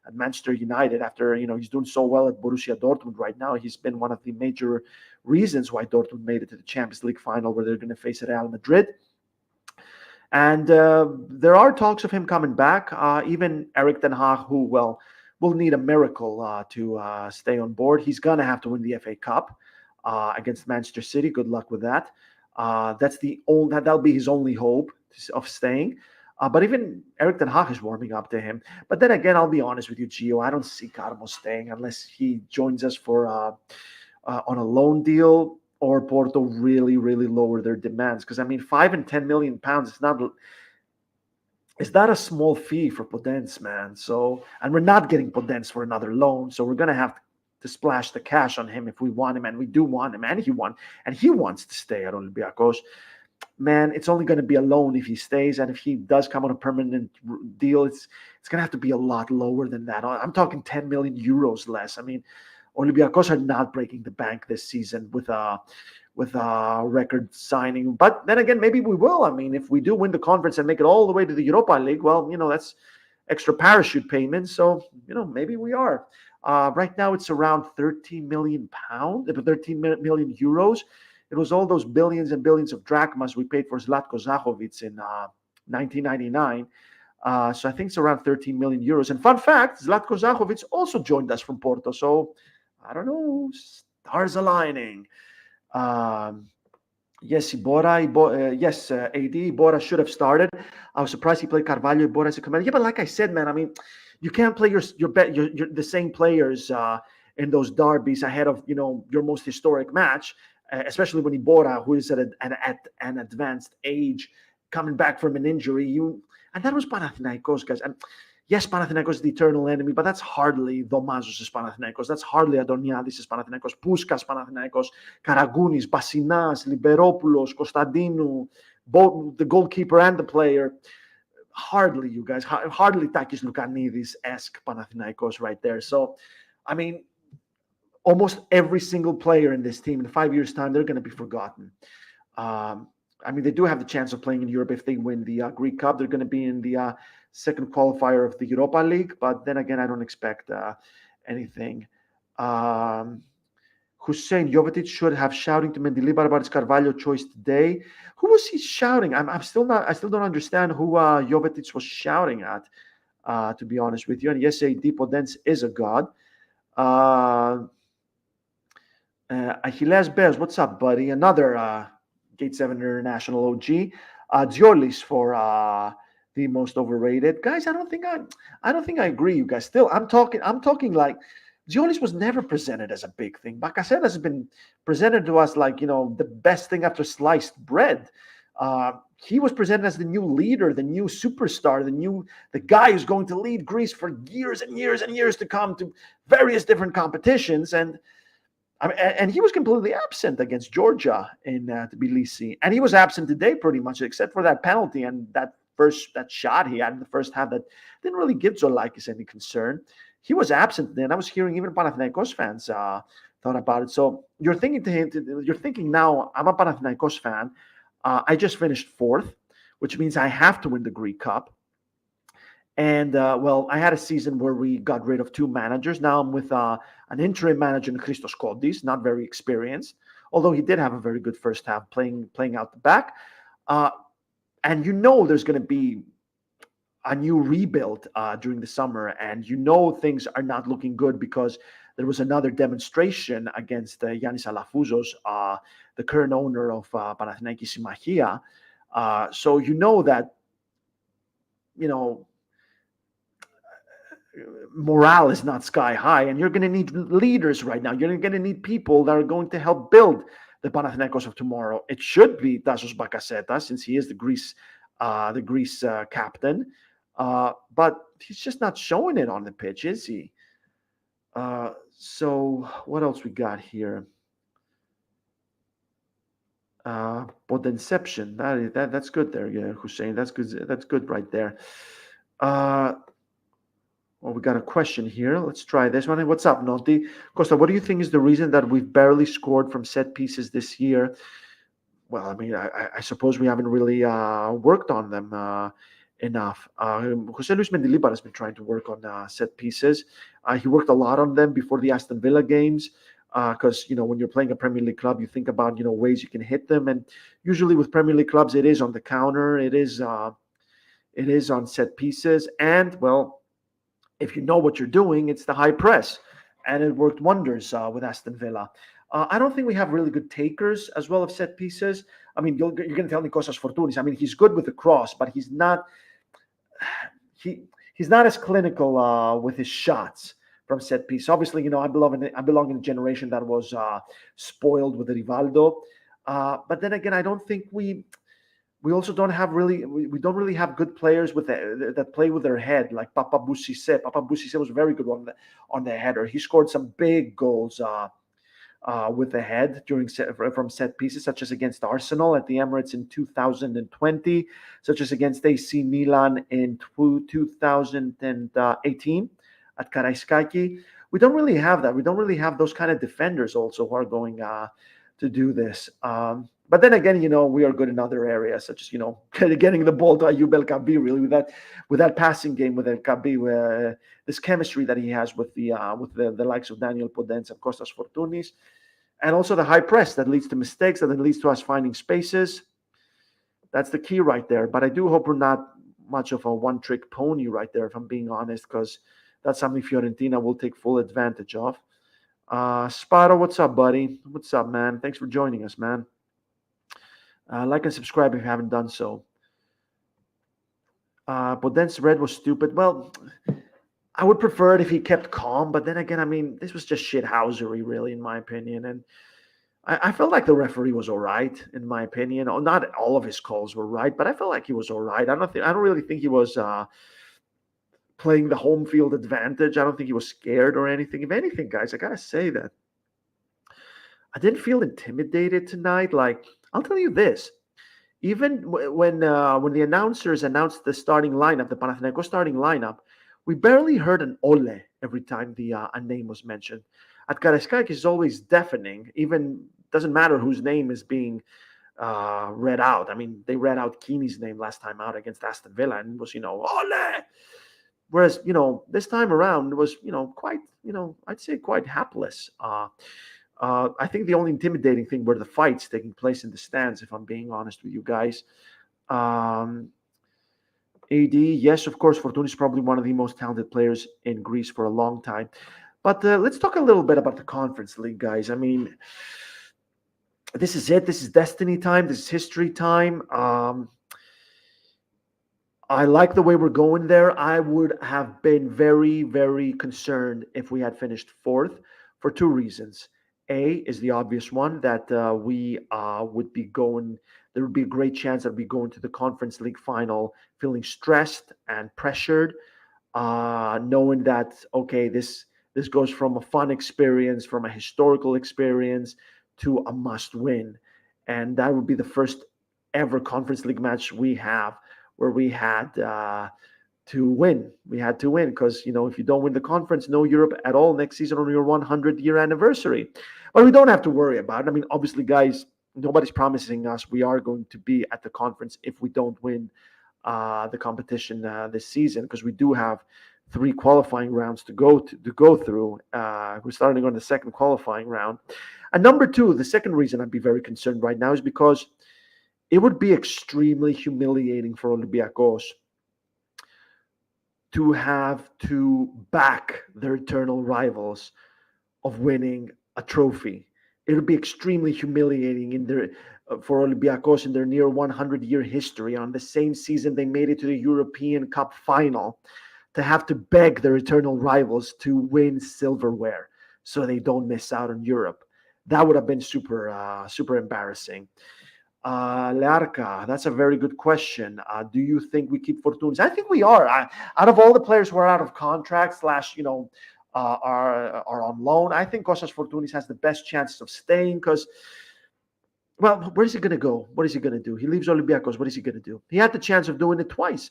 Speaker 1: at Manchester United after, he's doing so well at Borussia Dortmund right now. He's been one of the major reasons why Dortmund made it to the Champions League final, where they're going to face Real Madrid. And there are talks of him coming back. Even Erik ten Hag, who, will need a miracle to stay on board. He's going to have to win the FA Cup against Manchester City. Good luck with that. That'll be his only hope of staying. But even Erik ten Hag is warming up to him. But then again, I'll be honest with you, Gio. I don't see Carmo staying unless he joins us for on a loan deal, or Porto really, really lower their demands. Because, I mean, 5 and 10 million pounds is not a small fee for Podence, man. So, and we're not getting Podence for another loan. So we're going to have to splash the cash on him if we want him. And we do want him. And he wants to stay at Olympiacos. Man, it's only going to be a loan if he stays. And if he does come on a permanent deal, it's going to have to be a lot lower than that. I'm talking 10 million euros less. I mean, Olympiacos are not breaking the bank this season with a record signing. But then again, maybe we will. I mean, if we do win the conference and make it all the way to the Europa League, well, that's extra parachute payments. So, maybe we are. Right now, it's around 13 million pounds, 13 million euros. It was all those billions and billions of drachmas we paid for Zlatko Zahovic in 1999. So I think it's around 13 million euros. And fun fact, Zlatko Zahovic also joined us from Porto. So I don't know. Stars aligning. Um, Yes, AD Bora should have started. I was surprised he played Carvalho. Bora as a commander. Yeah, but like I said, man, I mean, you can't play your the same players in those derbies ahead of your most historic match, especially when Bora, who is at an advanced age, coming back from an injury. And that was Panathinaikos, guys. And yes, Panathinaikos is the eternal enemy, but that's hardly Domazos' Panathinaikos. That's hardly Adoniadis' Panathinaikos, Puskas Panathinaikos, Karagounis, Bassinas, Liberopoulos, Kostadinu, both the goalkeeper and the player. Hardly, you guys, hardly Takis Lukanidis-esque Panathinaikos right there. So, I mean, almost every single player in this team in 5 years' time, they're going to be forgotten. I mean, they do have the chance of playing in Europe if they win the Greek Cup. They're going to be in the second qualifier of the Europa League, but then again, I don't expect anything. Hussein Jovetic should have shouting to Mendilibar about his Carvalho choice today. Who was he shouting? I still don't understand who Jovetic was shouting at. To be honest with you, and yes, Podence is a god. Achilles Bears, what's up, buddy? Another Gate 7 International OG. Dziolis for the most overrated. Guys, I don't think I agree, you guys. Still, I'm talking like Dziolis was never presented as a big thing. Bakasetas has been presented to us like, the best thing after sliced bread. He was presented as the new leader, the new superstar, the guy who's going to lead Greece for years and years and years to come to various different competitions. And he was completely absent against Georgia in Tbilisi, and he was absent today pretty much, except for that penalty and that shot he had in the first half that didn't really give Zoulakis any concern. He was absent then. I was hearing even Panathinaikos fans thought about it. So you're thinking now, I'm a Panathinaikos fan. I just finished fourth, which means I have to win the Greek Cup. And I had a season where we got rid of two managers. Now I'm with an interim manager in Christos Kodis, not very experienced, although he did have a very good first half playing out the back. And there's going to be a new rebuild during the summer, and things are not looking good because there was another demonstration against Yannis Alafouzos, the current owner of Panathinaikos Simachia. So that morale is not sky high, and you're going to need leaders right now. You're going to need people that are going to help build the Panathinaikos of tomorrow. It should be Tassos Bakasetas, since he is the Greece captain, but he's just not showing it on the pitch, is he? So what else we got here? Potenception. That's good there, yeah, Hussein. That's good right there. Well, we got a question here. Let's try this one. What's up, Nonti? Costa, what do you think is the reason that we've barely scored from set pieces this year? Well, I mean, I suppose we haven't really worked on them enough. Jose Luis Mendilibar has been trying to work on set pieces. He worked a lot on them before the Aston Villa games because, when you're playing a Premier League club, you think about, ways you can hit them. And usually with Premier League clubs, it is on the counter. It is on set pieces. And, well, if you know what you're doing, it's the high press. And it worked wonders with Aston Villa. I don't think we have really good takers as well of set pieces. I mean, you're going to tell me Kostas Fortounis. I mean, he's good with the cross, but he's not as clinical with his shots from set piece. Obviously, I belong in a generation that was spoiled with the Rivaldo. But then again, I don't think we also don't have we don't really have good players that play with their head, like Papa Boussissé. Papa Boussissé was very good on the header. He scored some big goals with the head from set pieces, such as against Arsenal at the Emirates in 2020, such as against AC Milan in 2018 at Karaiskaki. We don't really have that. We don't really have those kind of defenders also who are going to do this. But then again, we are good in other areas, such as, getting the ball to Ayoub El Kabi, really, with that passing game with El Kabi, this chemistry that he has with the likes of Daniel Podence and Kostas Fortounis, and also the high press that leads to mistakes, that leads to us finding spaces. That's the key right there. But I do hope we're not much of a one-trick pony right there, if I'm being honest, because that's something Fiorentina will take full advantage of. Sparo, what's up, buddy? What's up, man? Thanks for joining us, man. Like and subscribe if you haven't done so. But then Red was stupid. Well, I would prefer it if he kept calm, but then again, I mean, this was just shithousery, really, in my opinion. And I felt like the referee was all right, in my opinion. Oh, not all of his calls were right, but I felt like he was all right. I don't really think he was playing the home field advantage. I don't think he was scared or anything. If anything, guys, I gotta say that I didn't feel intimidated tonight. Like, I'll tell you this: even when the announcers announced the starting lineup, the Panathinaikos starting lineup, we barely heard an ole every time a name was mentioned. At Karaiskakis is always deafening. Even doesn't matter whose name is being read out. I mean, they read out Keeney's name last time out against Aston Villa, and it was ole. Whereas this time around it was quite I'd say quite hapless. I think the only intimidating thing were the fights taking place in the stands, if I'm being honest with you guys. AD, yes, of course, Fortuna is probably one of the most talented players in Greece for a long time. But let's talk a little bit about the Conference League, guys. I mean, this is it. This is destiny time. This is history time. I like the way we're going there. I would have been very, very concerned if we had finished fourth for two reasons. A is the obvious one that we would be going. There would be a great chance that we go into the Conference League final feeling stressed and pressured, knowing that okay, this goes from a fun experience, from a historical experience to a must-win, and that would be the first ever Conference League match we have where we had to win. We had to win because, if you don't win the conference, no Europe at all next season on your 100-year anniversary. But we don't have to worry about it. I mean, obviously, guys, nobody's promising us we are going to be at the conference if we don't win the competition this season, because we do have 3 qualifying rounds to go through. We're starting on the second qualifying round. And number 2, the second reason I'd be very concerned right now is because it would be extremely humiliating for Olympiacos to have to back their eternal rivals of winning a trophy. It would be extremely humiliating for Olympiacos in their near 100-year history, on the same season they made it to the European Cup final, to have to beg their eternal rivals to win silverware so they don't miss out on Europe. That would have been super embarrassing. Learca, that's a very good question. Do you think we keep Fortunis? I think we are. Out of all the players who are out of contract / are on loan, I think Kostas Fortunis has the best chances of staying because, well, where is he going to go? What is he going to do? He leaves Olympiacos. What is he going to do? He had the chance of doing it twice.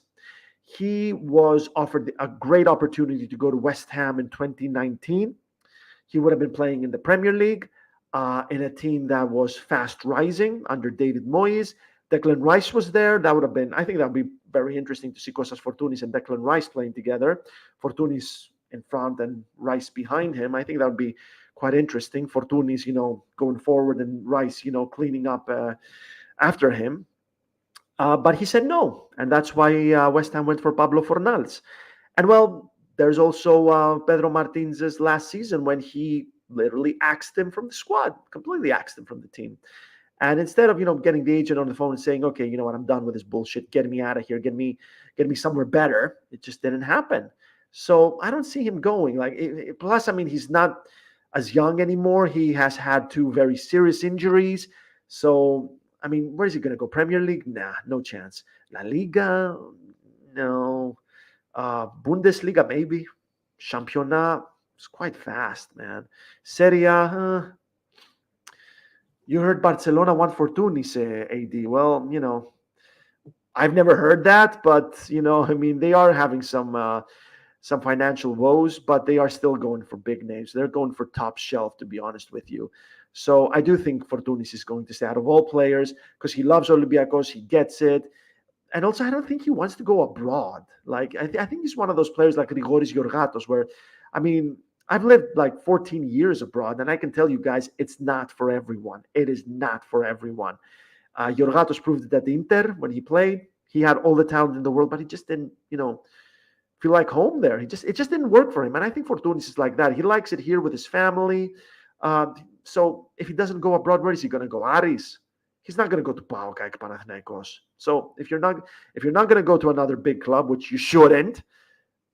Speaker 1: He was offered a great opportunity to go to West Ham in 2019. He would have been playing in the Premier League. In a team that was fast rising under David Moyes. Declan Rice was there. I think that would be very interesting to see Kostas Fortunis and Declan Rice playing together. Fortunis in front and Rice behind him. I think that would be quite interesting. Fortunis, going forward and Rice, cleaning up after him. But he said no. And that's why West Ham went for Pablo Fornals. And well, there's also Pedro Martins' last season when he literally axed him from the squad, completely axed him from the team. And instead of, getting the agent on the phone and saying, okay, you know what, I'm done with this bullshit. Get me out of here. Get me somewhere better. It just didn't happen. So I don't see him going. Plus, I mean, he's not as young anymore. He has had 2 very serious injuries. So, I mean, where is he going to go? Premier League? Nah, no chance. La Liga? No. Bundesliga, maybe. Championnat? It's quite fast, man. Serie A, you heard Barcelona want Fortunis, AD. Well, I've never heard that, but I mean, they are having some financial woes, but they are still going for big names. They're going for top shelf, to be honest with you. So I do think Fortunis is going to stay out of all players because he loves Olympiacos. He gets it. And also, I don't think he wants to go abroad. I think he's one of those players like Grigoris Georgatos, where, I mean, I've lived 14 years abroad, and I can tell you guys, it's not for everyone. It is not for everyone. Georgatos proved it at the Inter when he played. He had all the talent in the world, but he just didn't, feel like home there. It just didn't work for him, and I think Fortounis is like that. He likes it here with his family. So if he doesn't go abroad, where is he going to go? Aris. He's not going to go to PAOK like Panathinaikos. So if you're not going to go to another big club, which you shouldn't,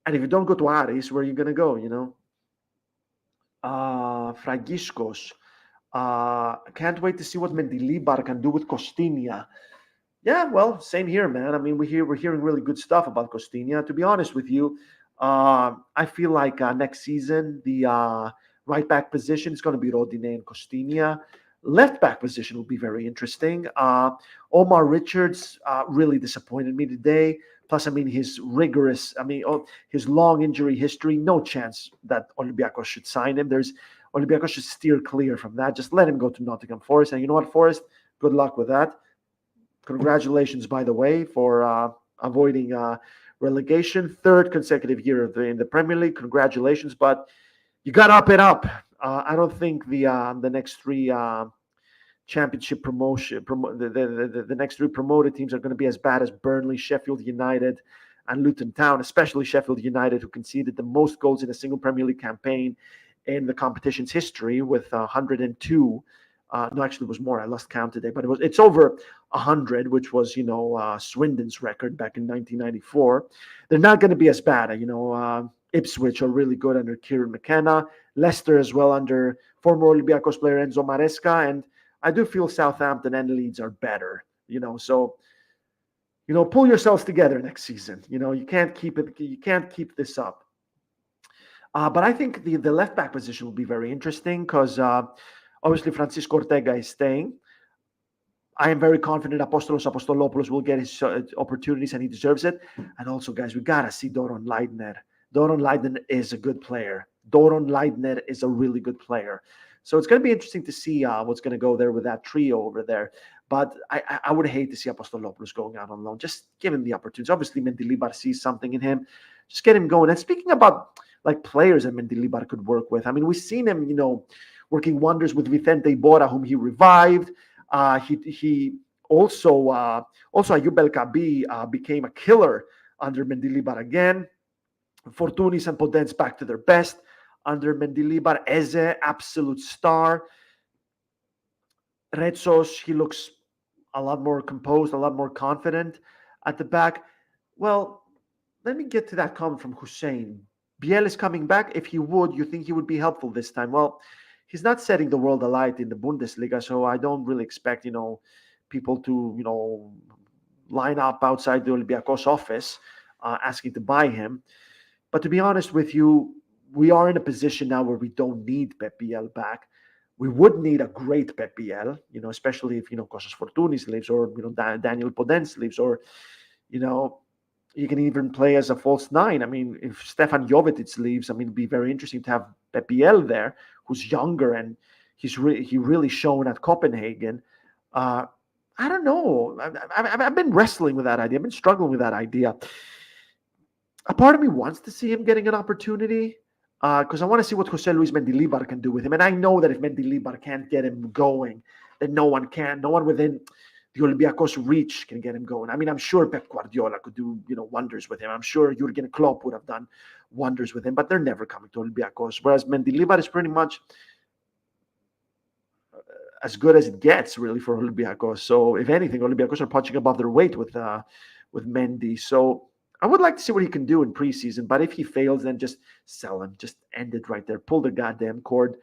Speaker 1: and if you don't go to Aris, where are you going to go? Fragiskos. Can't wait to see what Mendilibar can do with Costinia. Yeah, well, same here, man. I mean, we're hearing really good stuff about Costinia. To be honest with you, I feel like next season the right back position is going to be Rodine and Costinia. Left back position will be very interesting. Omar Richards really disappointed me today. Plus, I mean, his long injury history. No chance that Olympiacos should sign him. Olympiacos should steer clear from that. Just let him go to Nottingham Forest. And you know what, Forest? Good luck with that. Congratulations, by the way, for avoiding relegation. Third consecutive year in the Premier League. Congratulations, but you got to up it up. I don't think the next three championship the next three promoted teams are going to be as bad as Burnley, Sheffield United, and Luton Town, especially Sheffield United, who conceded the most goals in a single Premier League campaign in the competition's history with 102. No, actually, it was more. I lost count today, but it's over 100, which was Swindon's record back in 1994. They're not going to be as bad. Ipswich are really good under Kieran McKenna. Leicester as well under former Olympiacos player Enzo Maresca, and I do feel Southampton and Leeds are better. So pull yourselves together next season. You can't keep it. You can't keep this up. But I think the left back position will be very interesting because obviously Francisco Ortega is staying. I am very confident Apostolos Apostolopoulos will get his opportunities and he deserves it. And also, guys, we got to see Doron Leidner. Doron Leidner is a good player. Doron Leidner is a really good player. So it's going to be interesting to see what's going to go there with that trio over there. But I would hate to see Apostolopoulos going out on loan. Just give him the opportunity. Obviously, Mendilibar sees something in him. Just get him going. And speaking about like players that Mendilibar could work with, I mean, we've seen him, working wonders with Vicente Bora, whom he revived. He also Ayub El Kabi became a killer under Mendilibar again. Fortounis and Podence back to their best under Mendilibar. Eze, absolute star. Retsos, he looks a lot more composed, a lot more confident at the back. Well, let me get to that comment from Hussein. Biel is coming back. If he would, you think he would be helpful this time? Well, he's not setting the world alight in the Bundesliga, so I don't really expect, people to, line up outside the Olympiacos office asking to buy him. But to be honest with you, we are in a position now where we don't need Pep Biel back. We would need a great Pep Biel, especially if, Kostas Fortounis leaves or, Daniel Podence leaves or, you can even play as a false nine. I mean, if Stefan Jovetic leaves, I mean, it'd be very interesting to have Pep Biel there, who's younger and he really shown at Copenhagen. I don't know. I've been wrestling with that idea. I've been struggling with that idea. A part of me wants to see him getting an opportunity because I want to see what Jose Luis Mendilibar can do with him. And I know that if Mendilibar can't get him going, then no one can. No one within the Olympiacos reach can get him going. I mean, I'm sure Pep Guardiola could do, wonders with him. I'm sure Jurgen Klopp would have done wonders with him, but they're never coming to Olympiacos. Whereas Mendilibar is pretty much as good as it gets, really, for Olympiacos. So, if anything, Olympiacos are punching above their weight with Mendy. So, I would like to see what he can do in preseason, but if he fails, then just sell him. Just end it right there. Pull the goddamn cord.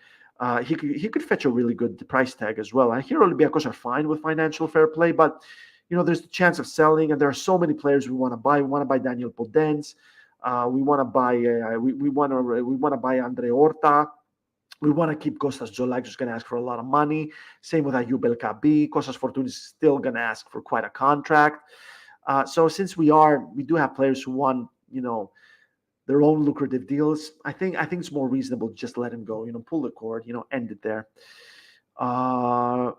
Speaker 1: He could fetch a really good price tag as well. I hear Olympiacos are fine with financial fair play, but there's the chance of selling, and there are so many players we want to buy. We want to buy Daniel Podence. We want to buy. We want to buy Andre Horta. We want to keep Kostas Zolak, who's going to ask for a lot of money. Same with Ayub El Kabi. Kostas Fortounis is still going to ask for quite a contract. So since we do have players who want, their own lucrative deals, I think it's more reasonable to just let him go, pull the cord, end it there. Molon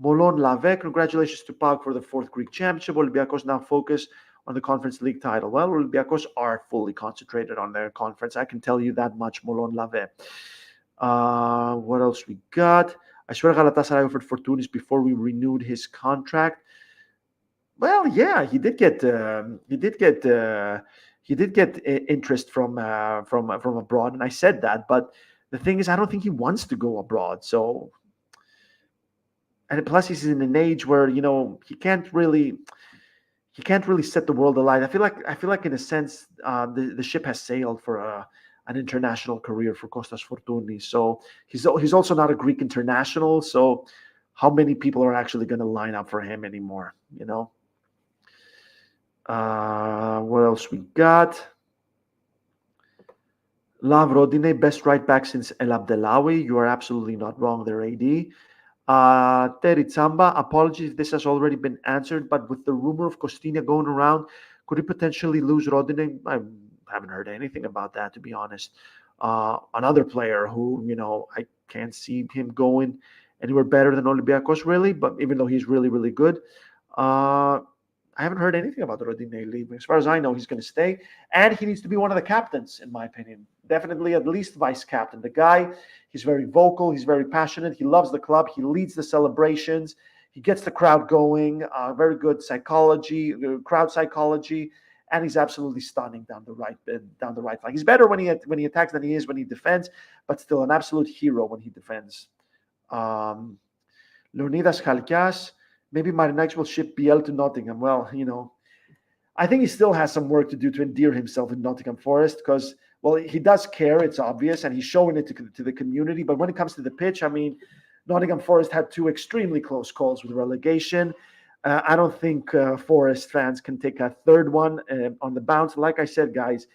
Speaker 1: Lave, congratulations to PAOK for the 4th Greek championship. Olympiacos now focus on the Conference League title. Well, Olympiacos are fully concentrated on their conference. I can tell you that much, Molon Lave. What else we got? I swear Galatasaray offered Fortounis before we renewed his contract. Well, yeah, he did get he did get interest from abroad, and I said that. But the thing is, I don't think he wants to go abroad. So, and plus, he's in an age where he can't really set the world alight. I feel like in a sense, the ship has sailed for an international career for Kostas Fortounis. So he's also not a Greek international. So how many people are actually going to line up for him anymore? What else we got? Lav Rodine, best right back since El Abdelawi. You are absolutely not wrong there, AD. Terry Tsamba, apologies if this has already been answered, but with the rumor of Costinha going around, could he potentially lose Rodine? I haven't heard anything about that, to be honest. Another player who, I can't see him going anywhere better than Olympiacos, really, but even though he's really, really good. I haven't heard anything about Rodine leaving. As far as I know, he's going to stay, and he needs to be one of the captains, in my opinion. Definitely at least vice captain. The guy, he's very vocal, he's very passionate, he loves the club, he leads the celebrations, he gets the crowd going, very good psychology, crowd psychology, and he's absolutely stunning down the right flank. He's better when he attacks than he is when he defends, but still an absolute hero when he defends. Leonidas Chalkias, maybe Marinakis will ship BL to Nottingham. Well, I think he still has some work to do to endear himself in Nottingham Forest because, well, he does care, it's obvious, and he's showing it to the community. But when it comes to the pitch, I mean, Nottingham Forest had two extremely close calls with relegation. I don't think Forest fans can take a third one on the bounce. Like I said, guys,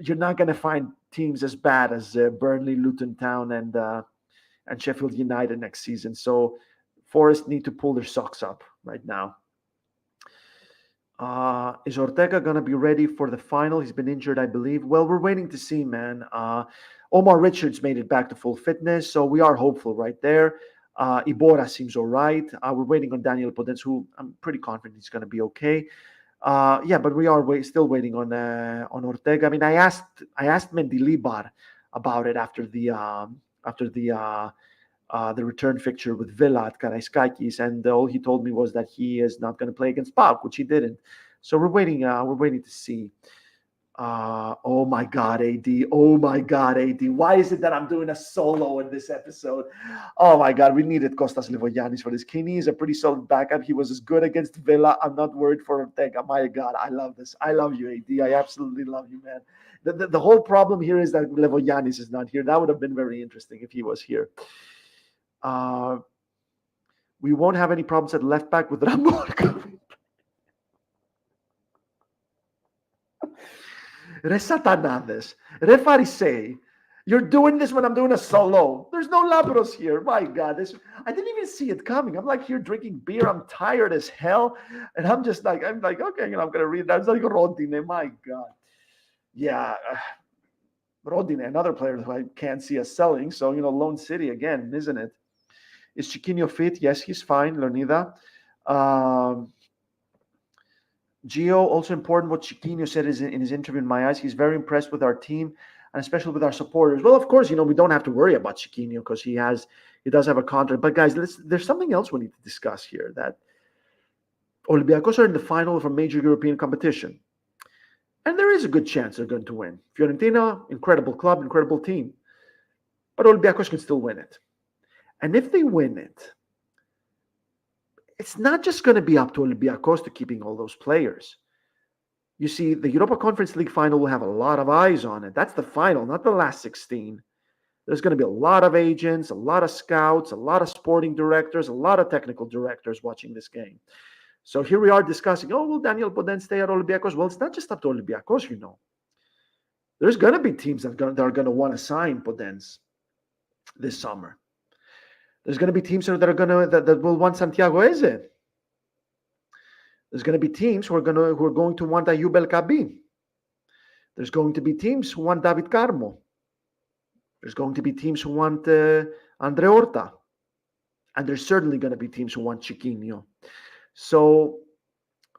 Speaker 1: you're not going to find teams as bad as Burnley, Luton Town, and Sheffield United next season. So Forest need to pull their socks up right now. Is Ortega going to be ready for the final? He's been injured, I believe. Well, we're waiting to see, man. Omar Richards made it back to full fitness, so we are hopeful right there. Ibora seems all right. We're waiting on Daniel Podence, who I'm pretty confident he's going to be okay. But we are still waiting on Ortega. I mean, I asked Mendilibar about it after the return fixture with Villa at Karaiskakis, and all he told me was that he is not going to play against PAOK, which he didn't. So we're waiting to see. Oh my God, AD. Oh my God, AD. Why is it that I'm doing a solo in this episode? Oh my God, we needed Kostas Livogiannis for this. Kini is a pretty solid backup. He was as good against Villa. I'm not worried for Ortega. My God, I love this. I love you, AD. I absolutely love you, man. The whole problem here is that Livogiannis is not here. That would have been very interesting if he was here. We won't have any problems at left back with Ramon. Re Satanades, Re Farisei, you're doing this when I'm doing a solo. There's no Labros here. My God, I didn't even see it coming. I'm like here drinking beer. I'm tired as hell. And I'm like, okay, I'm going to read that. It's like Rodine. My God. Yeah. Rodine, another player who I can't see us selling. So, Lone City again, isn't it? Is Chiquinho fit? Yes, he's fine, Leonida. Gio, also important what Chiquinho said in his interview in my eyes. He's very impressed with our team and especially with our supporters. Well, of course, we don't have to worry about Chiquinho because he does have a contract. But guys, there's something else we need to discuss here, that Olympiacos are in the final of a major European competition. And there is a good chance they're going to win. Fiorentina, incredible club, incredible team. But Olympiacos can still win it. And if they win it, it's not just going to be up to Olympiacos to keeping all those players. You see, the Europa Conference League final will have a lot of eyes on it. That's the final, not the last 16. There's going to be a lot of agents, a lot of scouts, a lot of sporting directors, a lot of technical directors watching this game. So here we are discussing, will Daniel Podence stay at Olympiacos? Well, it's not just up to Olympiacos, There's going to be teams that are going to want to sign Podence this summer. There's going to be teams that will want Santiago Eze. There's going to be teams who are going to want Ayub El Kabi. There's going to be teams who want David Carmo. There's going to be teams who want Andre Horta. And there's certainly going to be teams who want Chiquinho. So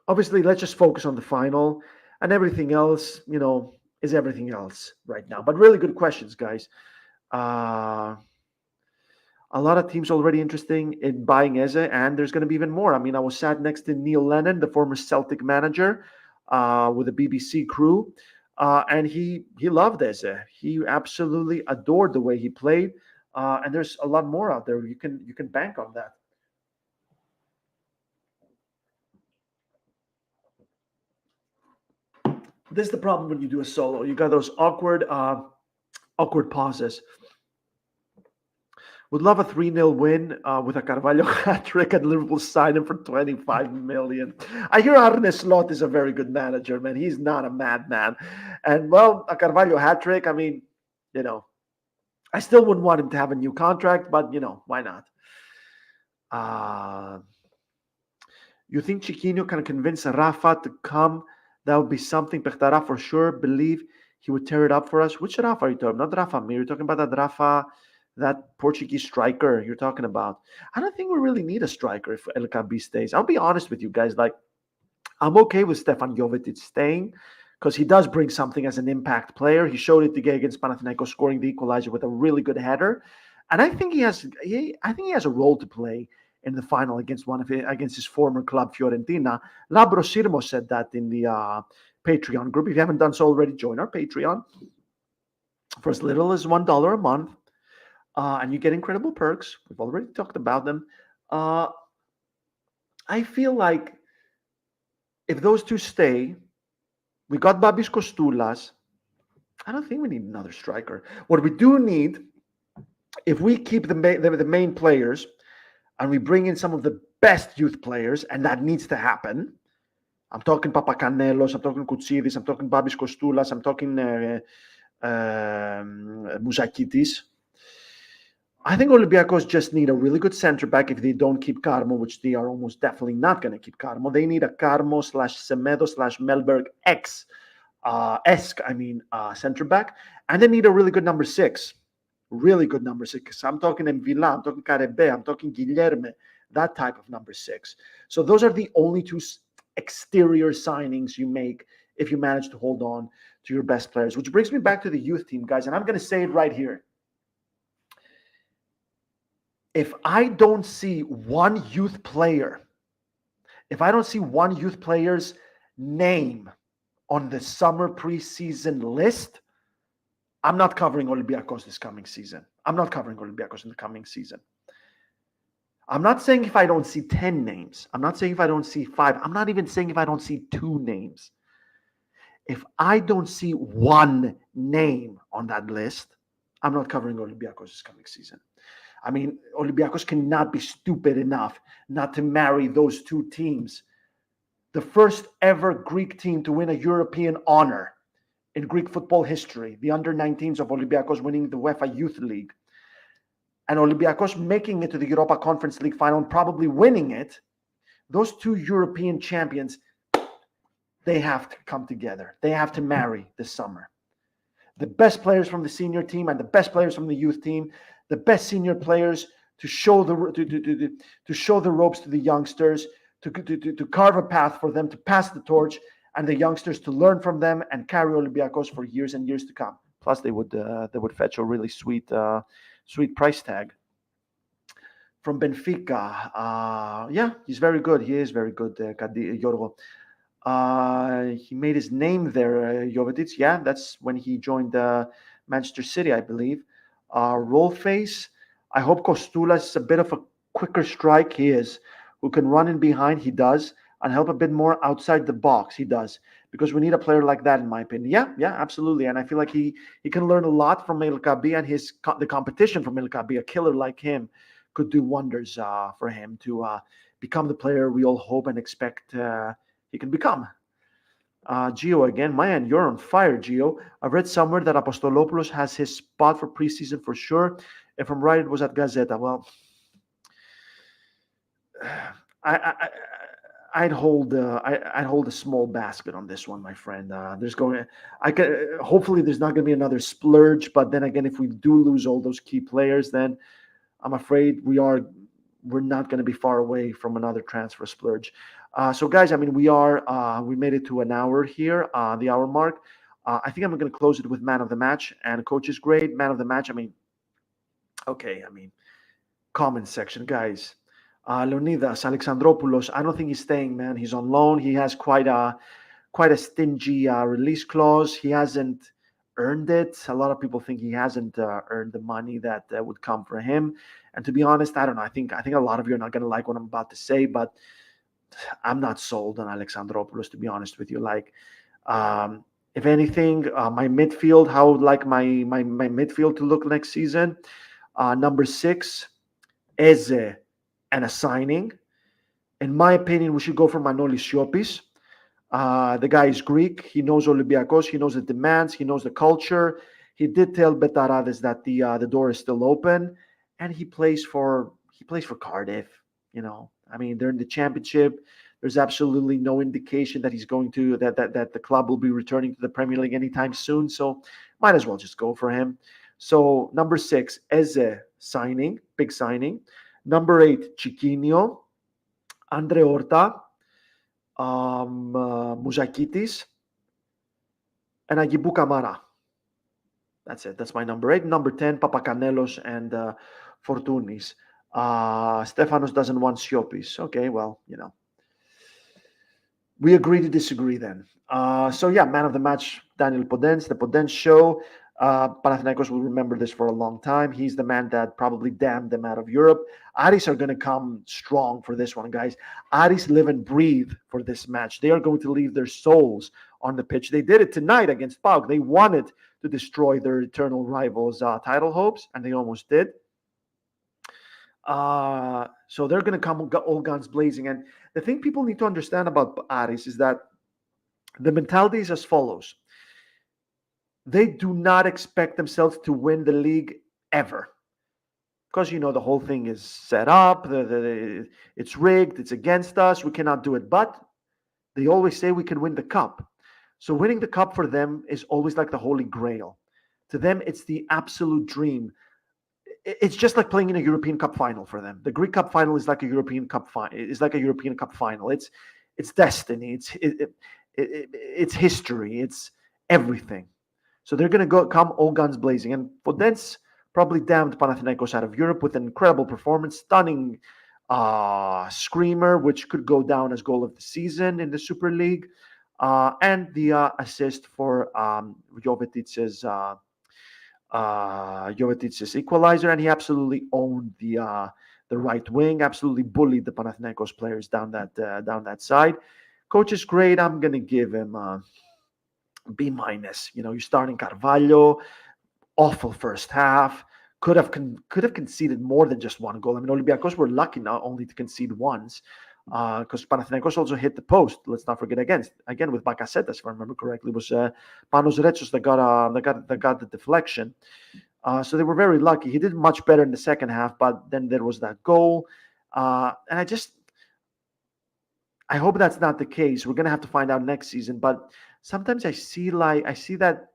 Speaker 1: obviously, let's just focus on the final, and everything else, is everything else right now. But really good questions, guys. A lot of teams already interested in buying Eze, and there's going to be even more. I mean, I was sat next to Neil Lennon, the former Celtic manager. with the BBC crew, and he loved Eze. He absolutely adored the way he played, and there's a lot more out there. You can bank on that. This is the problem when you do a solo. You got those awkward pauses. Would love a 3-0 win with a Carvalho hat trick and Liverpool sign him for 25 million. I hear Arne Slot is a very good manager, man. He's not a madman. And, well, a Carvalho hat trick, I mean, I still wouldn't want him to have a new contract, but, why not? You think Chiquinho can convince Rafa to come? That would be something. Pechtara for sure. Believe he would tear it up for us. Which Rafa are you talking about? Not Rafa Mir. You're talking about that Rafa, that Portuguese striker you're talking about. I don't think we really need a striker if El Kabi stays. I'll be honest with you guys. Like, I'm okay with Stefan Jovetic staying because he does bring something as an impact player. He showed it today against Panathinaikos, scoring the equalizer with a really good header. And I think he has a role to play in the final against his former club, Fiorentina. Labro Sirmo said that in the Patreon group. If you haven't done so already, join our Patreon for as little as $1 a month. And you get incredible perks. We've already talked about them. I feel like if those two stay, we got Babis Kostulas. I don't think we need another striker. What we do need, if we keep the main players and we bring in some of the best youth players, and that needs to happen. I'm talking Papacanelos, I'm talking Koutsidis, I'm talking Babis Kostulas, I'm talking Mouzakitis. I think Olympiacos just need a really good center back if they don't keep Carmo, which they are almost definitely not going to keep Carmo. They need a Carmo / Semedo / Melberg esque center back. And they need a really good number 6. Really good number 6. I'm talking Mvila, I'm talking Carebe, I'm talking Guilherme, that type of number 6. So those are the only two exterior signings you make if you manage to hold on to your best players, which brings me back to the youth team, guys. And I'm going to say it right here. If I don't see one youth player's name on the summer preseason list, I'm not covering Olympiacos this coming season. I'm not covering Olympiacos in the coming season. I'm not saying if I don't see 10 names. I'm not saying if I don't see 5. I'm not even saying if I don't see 2 names. If I don't see one name on that list, I'm not covering Olympiacos this coming season. I mean, Olympiacos cannot be stupid enough not to marry those two teams. The first ever Greek team to win a European honor in Greek football history, the under-19s of Olympiacos winning the UEFA Youth League, and Olympiacos making it to the Europa Conference League final and probably winning it. Those two European champions, they have to come together. They have to marry this summer. The best players from the senior team and the best players from the youth team, the best senior players to show the ropes to the youngsters, to carve a path for them to pass the torch, and the youngsters to learn from them and carry Olympiacos for years and years to come. Plus, they would fetch a really sweet price tag. From Benfica, he's very good. He is very good, Yorgo. He made his name there, Jovetic. Yeah, that's when he joined Manchester City, I believe. Rollface, I hope Kostulas is a bit of a quicker strike. He is. Who can run in behind, he does, and help a bit more outside the box, he does. Because we need a player like that, in my opinion. Yeah, absolutely. And I feel like he can learn a lot from El Kabi, and the competition from El Kabi. A killer like him could do wonders for him to become the player we all hope and expect he can become. Gio again. Man, you're on fire, Gio. I've read somewhere that Apostolopoulos has his spot for preseason for sure. If I'm right, it was at Gazeta. Well, I'd hold a small basket on this one, my friend. Hopefully there's not going to be another splurge. But then again, if we do lose all those key players, then I'm afraid we're not going to be far away from another transfer splurge. So guys, I mean, we made it to an hour here, the hour mark. I think I'm going to close it with man of the match, and coach is great. Man of the match. I mean, comment section, guys. Leonidas Alexandropoulos, I don't think he's staying, man. He's on loan. He has quite quite a stingy release clause. He hasn't earned it. A lot of people think he hasn't earned the money that would come for him. And to be honest, I don't know. I think a lot of you are not going to like what I'm about to say, but I'm not sold on Alexandropoulos, to be honest with you. Like, if anything, my midfield, how I would like my midfield to look next season. Number 6, Eze, and a signing. In my opinion, we should go for Manolis Siopis. The guy is Greek. He knows Olympiacos. He knows the demands. He knows the culture. He did tell Betarades that the door is still open, and he plays for Cardiff. I mean, they're in the championship. There's absolutely no indication that he's going to that the club will be returning to the Premier League anytime soon. So might as well just go for him. So number 6, Eze signing, big signing. Number 8, Chiquinho, Andre Horta, Mouzakitis, and Agibu Kamara. That's it. That's my number 8. Number 10, Papacanelos and Fortunis. Stefanos doesn't want Siopis. Okay, well, we agree to disagree then. So yeah, man of the match, Daniel Podence, the Podence show. Panathinaikos will remember this for a long time. He's the man that probably damned them out of Europe. Aris are going to come strong for this one, guys. Aris live and breathe for this match. They are going to leave their souls on the pitch. They did it tonight against PAOK. They wanted to destroy their eternal rivals' title hopes, and they almost did. So they're going to come all guns blazing. And the thing people need to understand about Aris is that the mentality is as follows. They do not expect themselves to win the league ever. Because, the whole thing is set up. It's rigged. It's against us. We cannot do it. But they always say we can win the cup. So winning the cup for them is always like the Holy Grail. To them, it's the absolute dream. It's just like playing in a European Cup final for them. The Greek Cup final is like a European Cup final. It's like a European Cup final. It's destiny. It's history. It's everything. So they're going to come all guns blazing. And Podence probably damned Panathinaikos out of Europe with an incredible performance, stunning screamer, which could go down as goal of the season in the Super League, and the assist for Jovetic's equalizer, and he absolutely owned the right wing, absolutely bullied the Panathinaikos players down that side. Coach is great. I'm going to give him B-. You're starting Carvalho, awful first half. Could have conceded more than just one goal. I mean, Olympiacos were lucky not only to concede once, because Panathinaikos also hit the post. Let's not forget again with Bakasetas, if I remember correctly, it was Panos Retsos that got the deflection. So they were very lucky. He did much better in the second half, but then there was that goal, and I hope that's not the case. We're gonna have to find out next season. But sometimes I see that.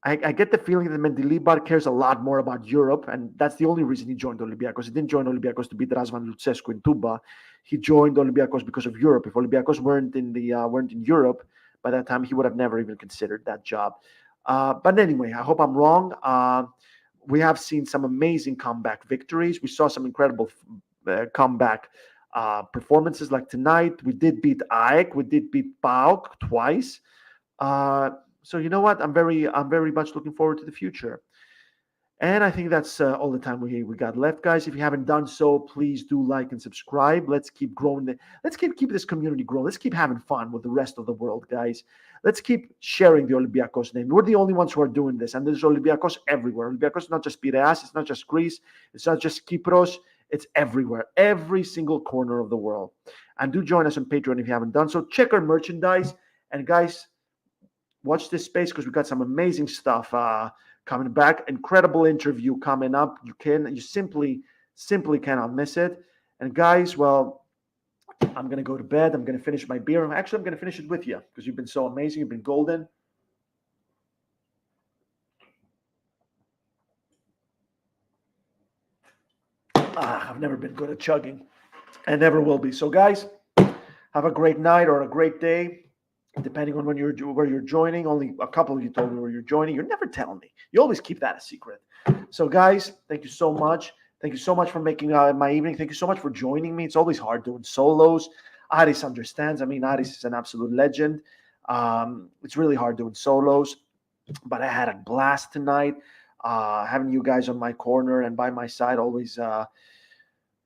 Speaker 1: I get the feeling that Mendilibar cares a lot more about Europe, and that's the only reason he joined Olympiacos. He didn't join Olympiacos to beat Razvan Lucescu in Tuba. He joined Olympiacos because of Europe. If Olympiacos weren't in Europe, by that time he would have never even considered that job. But anyway, I hope I'm wrong. We have seen some amazing comeback victories. We saw some incredible comeback performances like tonight. We did beat AEK. We did beat PAOK twice. So you know what? I'm very much looking forward to the future. And I think that's all the time we got left, guys. If you haven't done so, please do like and subscribe. Let's keep growing. Let's keep this community growing. Let's keep having fun with the rest of the world, guys. Let's keep sharing the Olympiacos name. We're the only ones who are doing this, and there's Olympiacos everywhere. Olympiacos is not just Piraeus, it's not just Greece, it's not just Kypros. It's everywhere, every single corner of the world. And do join us on Patreon if you haven't done so. Check our merchandise, and guys, watch this space because we got some amazing stuff coming back. Incredible interview coming up. You simply cannot miss it. And guys, well, I'm gonna go to bed. I'm gonna finish my beer. Actually, I'm gonna finish it with you because you've been so amazing. You've been golden. I've never been good at chugging, and never will be. So, guys, have a great night or a great day, depending on where you're joining. Only a couple of you told me where you're joining. You're never telling me. You always keep that a secret. So, guys, thank you so much. Thank you so much for making my evening. Thank you so much for joining me. It's always hard doing solos. Aris understands. I mean, Aris is an absolute legend. It's really hard doing solos, but I had a blast tonight. Having you guys on my corner and by my side always,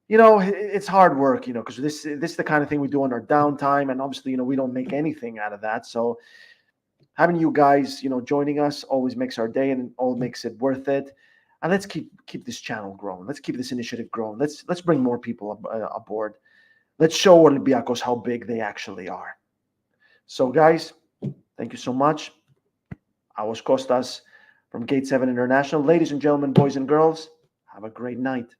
Speaker 1: it's hard work, because this is the kind of thing we do on our downtime, and obviously, we don't make anything out of that. So having you guys, joining us always makes our day, and all makes it worth it. And let's keep this channel growing. Let's keep this initiative growing. Let's bring more people aboard. Let's show Olympiacos how big they actually are. So, guys, thank you so much. I was Kostas from Gate 7 International. Ladies and gentlemen, boys and girls, have a great night.